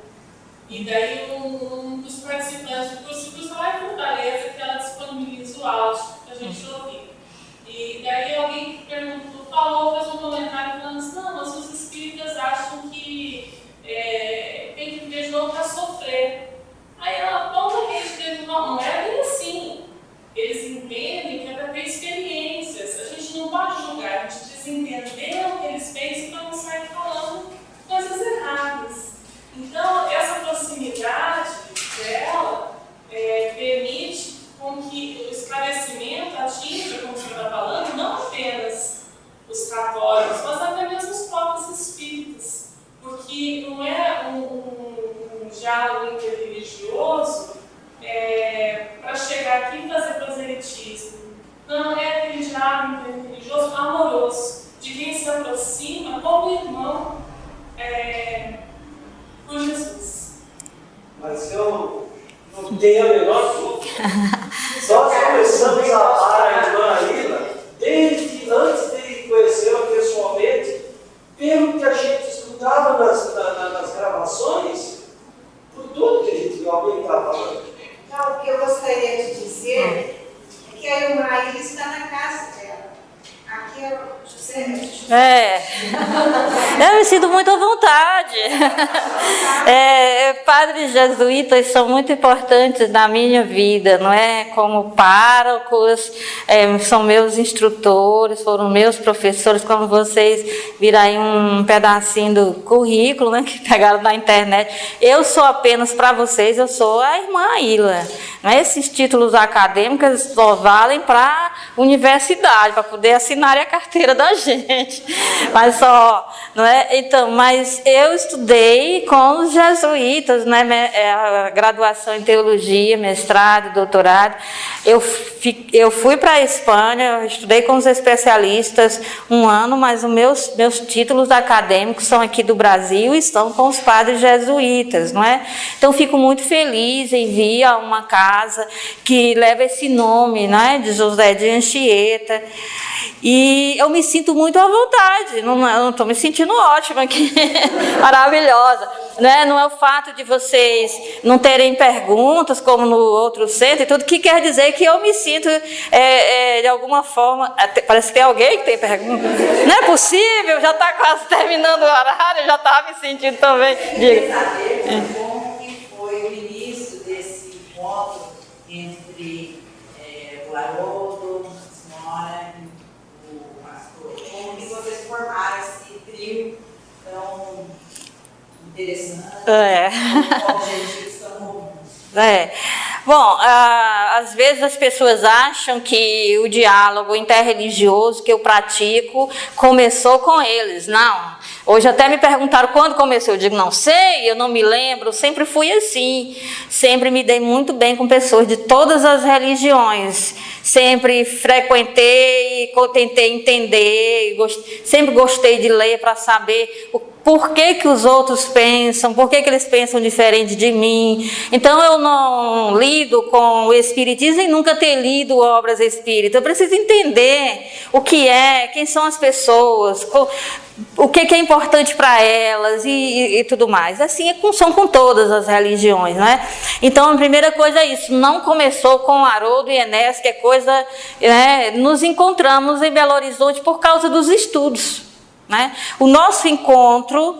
E daí um dos participantes do curso lá em Fortaleza, que ela disponibiliza o áudio para a gente ouvir. E daí alguém perguntou, fez um comentário falando assim, não, mas os espíritas acham que tem que viver de novo para sofrer. Aí ela ponta que eles dizem, não é bem assim. Eles entendem que é para ter experiências. A gente não pode julgar, a gente precisa entender o que eles pensam para não sair falando coisas erradas. Então, essa proximidade dela permite com que o esclarecimento atinja, como você está falando, não apenas os católicos, mas até mesmo os próprios espíritas. Porque não é um diálogo interreligioso para chegar aqui e fazer proselitismo. Não, é aquele diálogo interreligioso amoroso, de quem se aproxima como irmão por Jesus. Mas eu não tenho a menor dúvida. Nós começamos a amar a irmã Aila desde antes de conhecê-la pessoalmente, pelo que a gente escutava nas gravações, por tudo que a gente alguém estava falando. Então, o que eu gostaria de dizer é que a irmã Aila está na casa dela. Aqui é o José. Eu me sinto muito à vontade. Padres jesuítas são muito importantes na minha vida, não é? Como párocos, são meus instrutores, foram meus professores, como vocês viram aí um pedacinho do currículo, né, que pegaram na internet. Eu sou apenas para vocês, eu sou a irmã Aila. Esses títulos acadêmicos só valem para a universidade, para poder assinar a carteira da gente. Mas só, não é? Então, mas eu estudei com os jesuítas, né? A graduação em teologia, mestrado, doutorado. Eu fui para a Espanha, eu estudei com os especialistas 1 ano, mas os meus títulos acadêmicos são aqui do Brasil e estão com os padres jesuítas, não é? Então, fico muito feliz em vir a uma casa que leva esse nome, né? De José de Anchieta. E eu me sinto muito à vontade, não estou me sentindo ótima aqui, maravilhosa. Né? Não é o fato de vocês não terem perguntas, como no outro centro e tudo, que quer dizer que eu me sinto, de alguma forma, parece que tem alguém que tem pergunta. Não é possível, já está quase terminando o horário, eu já estava me sentindo também. Diga. Como que foi o início desse encontro entre o Haroldo, a senhora e o pastor? Como que vocês formaram esse trio tão interessante? Com objetivos tão comuns? Bom, às vezes as pessoas acham que o diálogo interreligioso que eu pratico começou com eles. Não. Hoje até me perguntaram quando começou. Eu digo, não sei, eu não me lembro. Sempre fui assim. Sempre me dei muito bem com pessoas de todas as religiões. Sempre frequentei, tentei entender. Sempre gostei de ler para saber por que os outros pensam, por que eles pensam diferente de mim. Então eu não lido com o espiritismo e nunca ter lido obras espíritas. Eu preciso entender o que é, quem são as pessoas, o que é importante para elas e tudo mais. Assim são com todas as religiões, não é? Então a primeira coisa é isso, não começou com Haroldo e Enéas, que é coisa, né? Nos encontramos em Belo Horizonte por causa dos estudos. Né? O nosso encontro,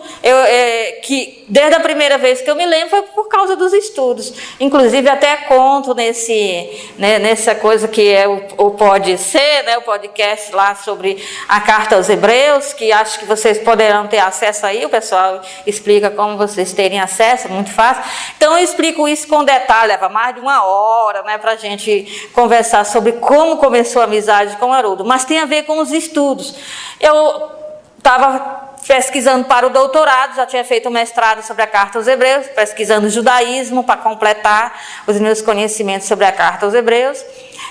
que desde a primeira vez que eu me lembro, foi por causa dos estudos. Inclusive, até conto nessa coisa que é o Pode Ser, né? O podcast lá sobre a Carta aos Hebreus, que acho que vocês poderão ter acesso aí, o pessoal explica como vocês terem acesso, muito fácil. Então, eu explico isso com detalhe, leva mais de 1 hora, né, para a gente conversar sobre como começou a amizade com o Haroldo, mas tem a ver com os estudos. Eu estava pesquisando para o doutorado, já tinha feito um mestrado sobre a Carta aos Hebreus, pesquisando judaísmo para completar os meus conhecimentos sobre a Carta aos Hebreus.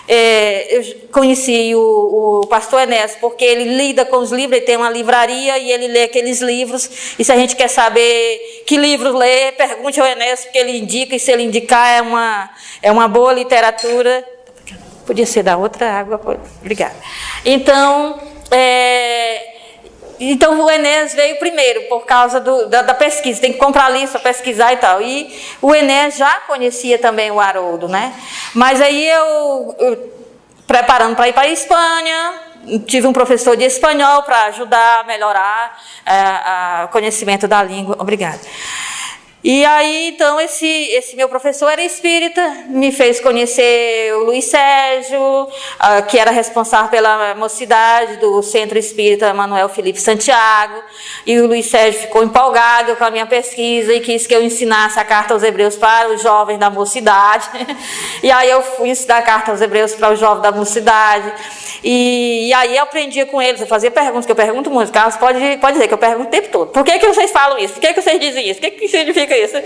eu conheci o pastor Enéas, porque ele lida com os livros, ele tem uma livraria e ele lê aqueles livros, e se a gente quer saber que livro ler, pergunte ao Enéas, porque ele indica, e se ele indicar é uma boa literatura. Podia ser da outra água, obrigada. Então o Enéas veio primeiro, por causa da pesquisa, tem que comprar lista, pesquisar e tal. E o Enéas já conhecia também o Haroldo, né? Mas aí eu preparando para ir para a Espanha, tive um professor de espanhol para ajudar a melhorar o conhecimento da língua. Obrigada. E aí, então, esse meu professor era espírita, me fez conhecer o Luiz Sérgio, que era responsável pela mocidade do Centro Espírita Manuel Felipe Santiago, e o Luiz Sérgio ficou empolgado com a minha pesquisa e quis que eu ensinasse a Carta aos Hebreus para os jovens da mocidade. E aí eu fui ensinar a Carta aos Hebreus para os jovens da mocidade, e aí eu aprendia com eles, eu fazia perguntas, que eu pergunto muito, Carlos pode dizer que eu pergunto o tempo todo. Por que vocês falam isso? Por que vocês dizem isso? O que significa isso?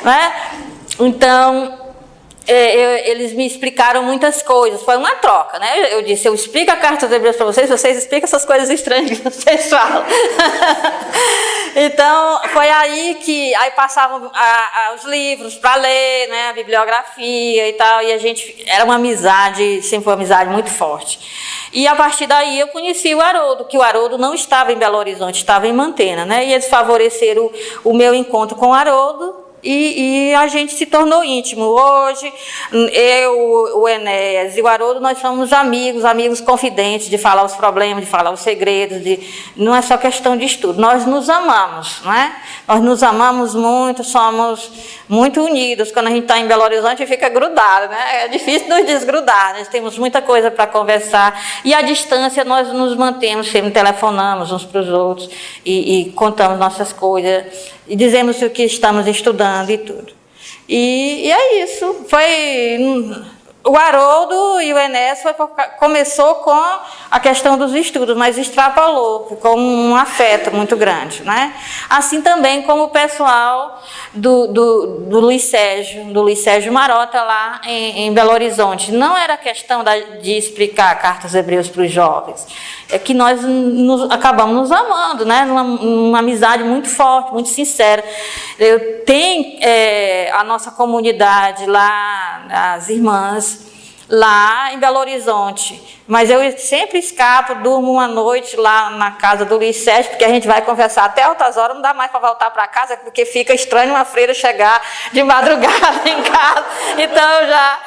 Né? Então, eles me explicaram muitas coisas, foi uma troca, né? Eu disse, eu explico a Carta aos Hebreus para vocês explicam essas coisas estranhas que vocês falam. Então, foi aí que passavam os livros para ler, né? A bibliografia e tal, e a gente, era uma amizade, sempre foi uma amizade muito forte. E a partir daí eu conheci o Haroldo, que o Haroldo não estava em Belo Horizonte, estava em Mantena, né? E eles favoreceram o meu encontro com o Haroldo, e a gente se tornou íntimo. Hoje, eu, o Enéas e o Haroldo, nós somos amigos confidentes, de falar os problemas, de falar os segredos, não é só questão de estudo, nós nos amamos, não é? Nós nos amamos muito, somos muito unidos. Quando a gente está em Belo Horizonte, fica grudado, né? É difícil nos desgrudar, nós temos muita coisa para conversar, e à distância nós nos mantemos, sempre telefonamos uns para os outros, e contamos nossas coisas, e dizemos o que estamos estudando e tudo. E é isso. O Haroldo e o Enéas começou com a questão dos estudos, mas extrapolou, ficou um afeto muito grande, né? Assim também como o pessoal do Luiz Sérgio Marota, lá em Belo Horizonte. Não era questão de explicar a Carta aos Hebreus para os jovens, é que nós acabamos nos amando, né? Uma amizade muito forte, muito sincera. Tem a nossa comunidade lá, as irmãs, lá em Belo Horizonte, mas eu sempre escapo, durmo uma noite lá na casa do Luiz Sérgio, porque a gente vai conversar até altas horas, não dá mais para voltar para casa, porque fica estranho uma freira chegar de madrugada em casa. Então eu já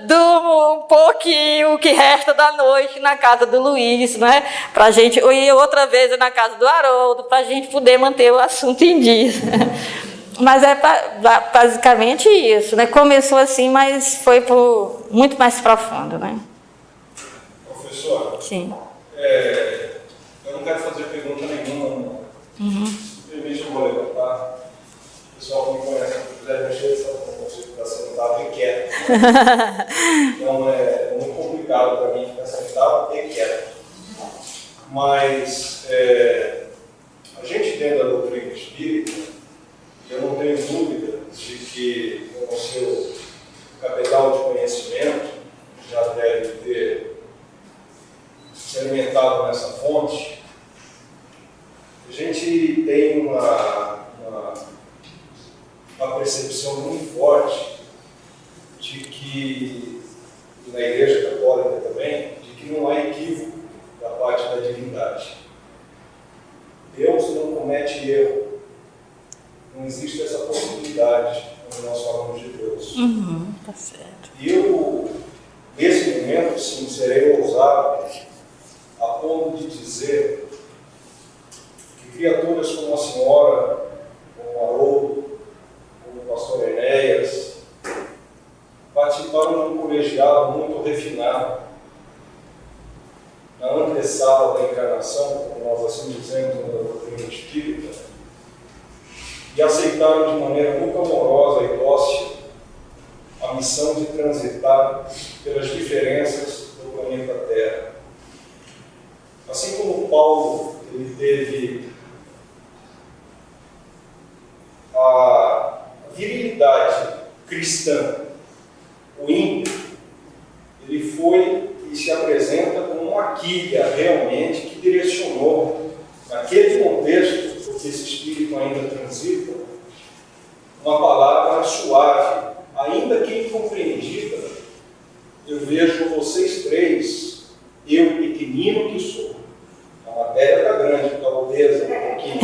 durmo um pouquinho, o que resta da noite, na casa do Luiz, né? Pra gente, e outra vez na casa do Haroldo, para a gente poder manter o assunto em dia. Mas é basicamente isso, né? Começou assim, mas foi muito mais profundo, né? Professora, sim. Eu não quero fazer pergunta nenhuma, simplesmente eu vou levantar. O pessoal que me conhece, se quiser mexer, sabe que eu não consigo ficar sentado e quieto. Então é muito complicado para mim ficar sentado e quieto. Mas a gente dentro da doutrina espírita, eu não tenho dúvida de que com o seu capital de conhecimento já deve ter se alimentado nessa fonte. A gente tem uma percepção muito forte de que, na Igreja Católica também, de que não há equívoco da parte da divindade. Deus não comete erro. Não existe essa possibilidade quando nós falamos de Deus. Tá certo. E eu, nesse momento, sim, serei ousado a ponto de dizer que criaturas como a senhora, como o Haroldo, como o pastor Enéas, participaram de um colegiado muito refinado, na antessala da encarnação, como nós assim dizemos na doutrina espírita, e aceitaram de maneira muito amorosa e dócil a missão de transitar pelas diferenças do planeta Terra. Assim como Paulo ele teve a virilidade cristã, o ímpeto, ele foi e se apresenta como uma quilha realmente que direcionou, naquele contexto, porque esse espírito ainda transita, uma palavra suave, ainda que incompreendida. Eu vejo vocês três, eu pequenino que sou, a matéria está grande, está obesa, um pouquinho,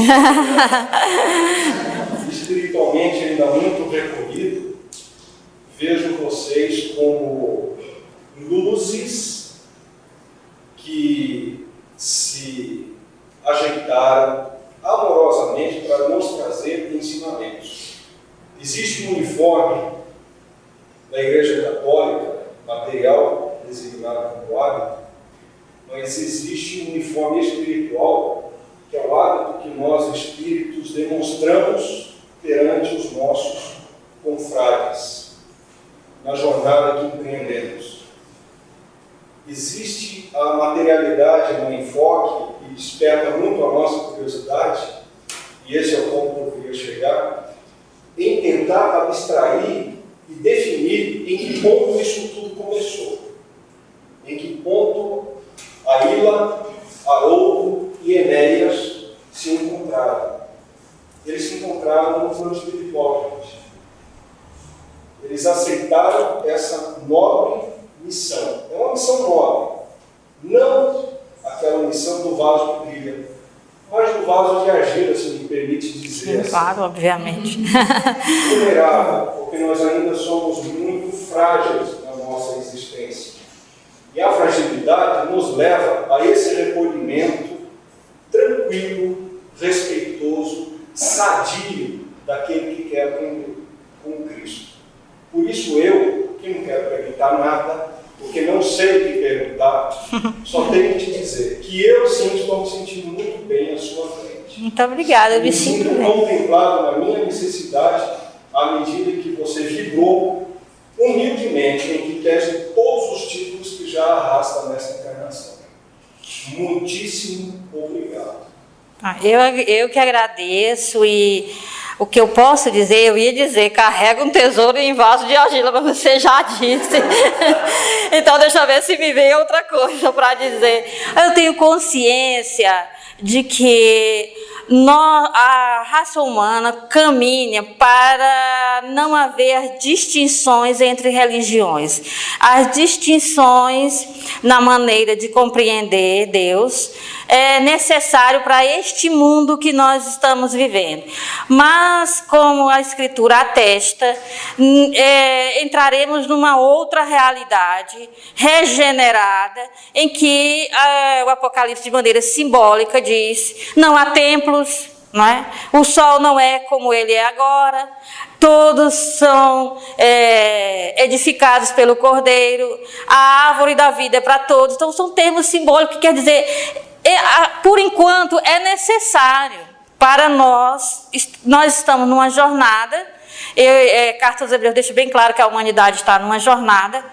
espiritualmente ainda muito recolhido, vejo vocês como luzes que se ajeitaram amorosamente para nos trazer ensinamentos. Existe um uniforme da Igreja Católica, material designado como hábito, mas existe um uniforme espiritual, que é o hábito que nós espíritos demonstramos perante os nossos confrades, na jornada que empreendemos. Existe a materialidade no enfoque, e desperta muito a nossa curiosidade, e esse é o ponto que eu queria chegar, em tentar abstrair e definir em que ponto isso tudo começou. Em que ponto Aila, Haroldo e Enéas se encontraram. Eles se encontraram no plano espiritual, gente. Eles aceitaram essa nobre missão. É uma missão nobre. Não aquela missão do vaso que brilha, mas do vaso de argila, se me permite dizer assim. Claro, obviamente. Vulnerável, porque nós ainda somos muito frágeis na nossa existência. E a fragilidade nos leva a esse recolhimento tranquilo, respeitoso, sadio daquele que quer aprender com Cristo. Por isso eu, que não quero perguntar nada, porque não sei o que perguntar, só tenho que te dizer que eu sim estou me sentindo muito bem à sua frente. Muito obrigada, eu me sinto bem. Contemplado na minha necessidade à medida que você vibrou humildemente em que teste todos os títulos que já arrasta nessa encarnação. Muitíssimo obrigado. Eu que agradeço, e o que eu posso dizer, eu ia dizer, carrega um tesouro em vaso de argila, mas você já disse. Então deixa eu ver se me vem outra coisa para dizer. Eu tenho consciência de que a raça humana caminha para não haver distinções entre religiões. As distinções na maneira de compreender Deus é necessário para este mundo que nós estamos vivendo. Mas, como a Escritura atesta, entraremos numa outra realidade regenerada, em que o Apocalipse, de maneira simbólica, diz: não há templos, não é? O sol não é como ele é agora, todos são edificados pelo Cordeiro, a árvore da vida é para todos. Então são termos simbólicos que quer dizer, por enquanto é necessário para nós estamos numa jornada, Carta aos Hebreus deixa bem claro que a humanidade está numa jornada,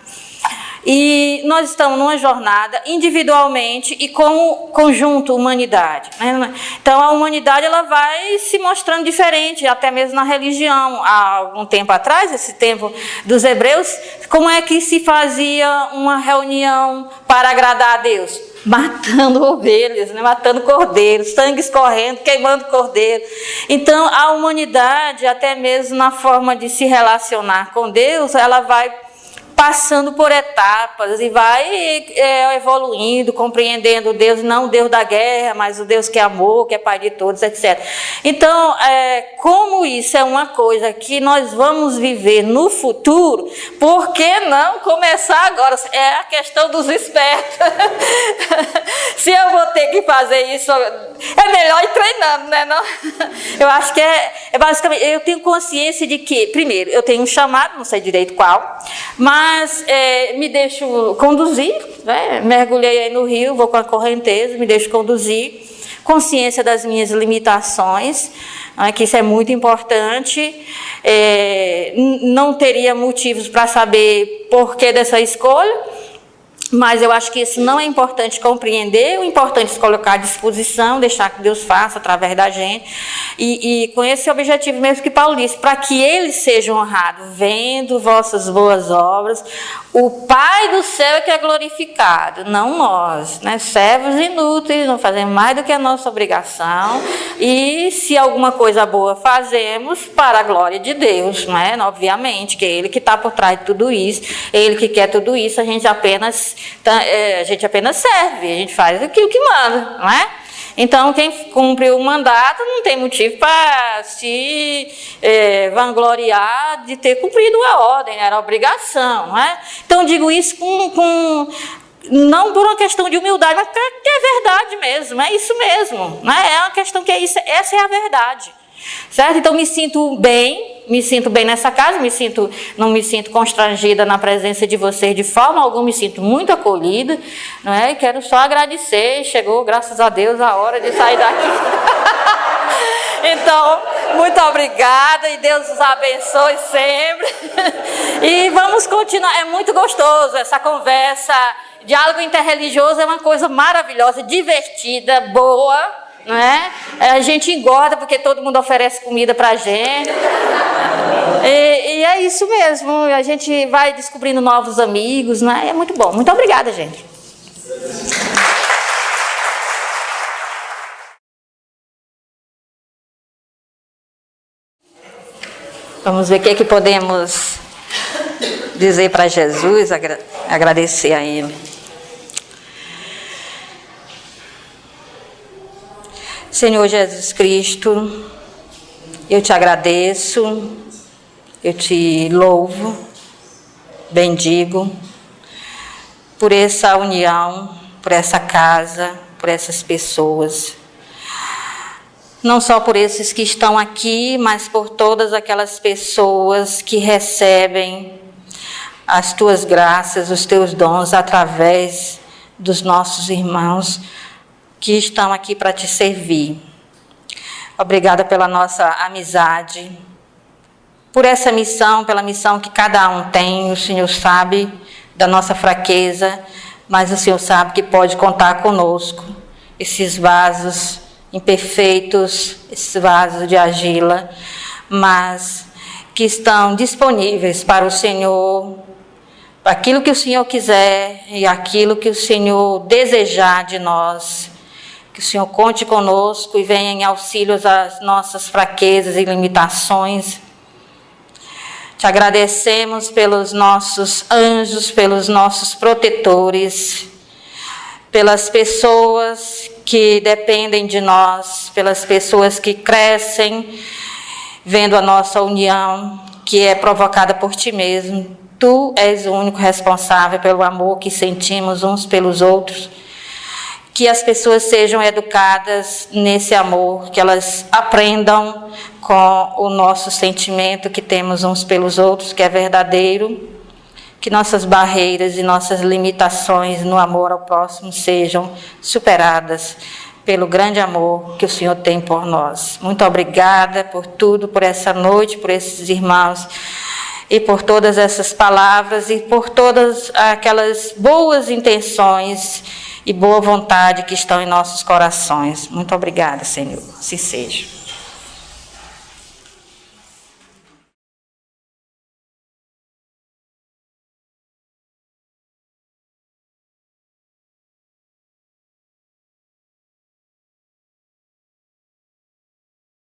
e nós estamos numa jornada individualmente e como conjunto humanidade, né? Então a humanidade ela vai se mostrando diferente, até mesmo na religião. Há algum tempo atrás, esse tempo dos hebreus, como é que se fazia uma reunião para agradar a Deus? Matando ovelhas, né? Matando cordeiros, sangue escorrendo, queimando cordeiro. Então a humanidade, até mesmo na forma de se relacionar com Deus, ela vai passando por etapas e vai evoluindo, compreendendo Deus, não o Deus da guerra, mas o Deus que é amor, que é Pai de todos, etc. Então, como isso é uma coisa que nós vamos viver no futuro, por que não começar agora? É a questão dos espertos. Se eu vou ter que fazer isso, é melhor ir treinando, né? Não? Eu acho que basicamente, eu tenho consciência de que, primeiro, eu tenho um chamado, não sei direito qual, mas me deixo conduzir, né? Mergulhei aí no rio, vou com a correnteza, me deixo conduzir, consciência das minhas limitações, né? Que isso é muito importante, não teria motivos para saber porquê dessa escolha, Mas eu acho que isso não é importante compreender, o importante é se colocar à disposição, deixar que Deus faça através da gente, e com esse objetivo mesmo que Paulo disse, para que ele seja honrado, vendo vossas boas obras, o Pai do céu é que é glorificado, não nós, né? Servos inúteis, não fazemos mais do que a nossa obrigação, e se alguma coisa boa fazemos, para a glória de Deus, não é? Obviamente, que é Ele que está por trás de tudo isso, é Ele que quer tudo isso, a gente apenas serve, a gente faz aquilo que manda, não é? Então, quem cumpre o mandato não tem motivo para se vangloriar de ter cumprido a ordem, era obrigação, não é? Então, digo isso não por uma questão de humildade, mas que é verdade mesmo, é isso mesmo, não é? É uma questão que essa é a verdade. Certo? Então me sinto bem nessa casa, não me sinto constrangida na presença de vocês de forma alguma, me sinto muito acolhida, não é? E quero só agradecer, chegou, graças a Deus, a hora de sair daqui. Então, muito obrigada e Deus os abençoe sempre. E vamos continuar, é muito gostoso essa conversa, diálogo interreligioso é uma coisa maravilhosa, divertida, boa. Não é? A gente engorda porque todo mundo oferece comida para a gente. E é isso mesmo. A gente vai descobrindo novos amigos, não é? É muito bom. Muito obrigada, gente. Vamos ver o que podemos dizer para Jesus, agradecer a Ele. Senhor Jesus Cristo, eu te agradeço, eu te louvo, bendigo por essa união, por essa casa, por essas pessoas. Não só por esses que estão aqui, mas por todas aquelas pessoas que recebem as tuas graças, os teus dons através dos nossos irmãos que estão aqui para te servir. Obrigada pela nossa amizade, por essa missão, pela missão que cada um tem. O Senhor sabe da nossa fraqueza, mas o Senhor sabe que pode contar conosco. Esses vasos imperfeitos, esses vasos de argila, mas que estão disponíveis para o Senhor, para aquilo que o Senhor quiser e aquilo que o Senhor desejar de nós. Que o Senhor conte conosco e venha em auxílio às nossas fraquezas e limitações. Te agradecemos pelos nossos anjos, pelos nossos protetores, pelas pessoas que dependem de nós, pelas pessoas que crescem vendo a nossa união, que é provocada por Ti mesmo. Tu és o único responsável pelo amor que sentimos uns pelos outros. Que as pessoas sejam educadas nesse amor, que elas aprendam com o nosso sentimento que temos uns pelos outros, que é verdadeiro, que nossas barreiras e nossas limitações no amor ao próximo sejam superadas pelo grande amor que o Senhor tem por nós. Muito obrigada por tudo, por essa noite, por esses irmãos, e por todas essas palavras, e por todas aquelas boas intenções e boa vontade que estão em nossos corações. Muito obrigada, Senhor. Assim seja.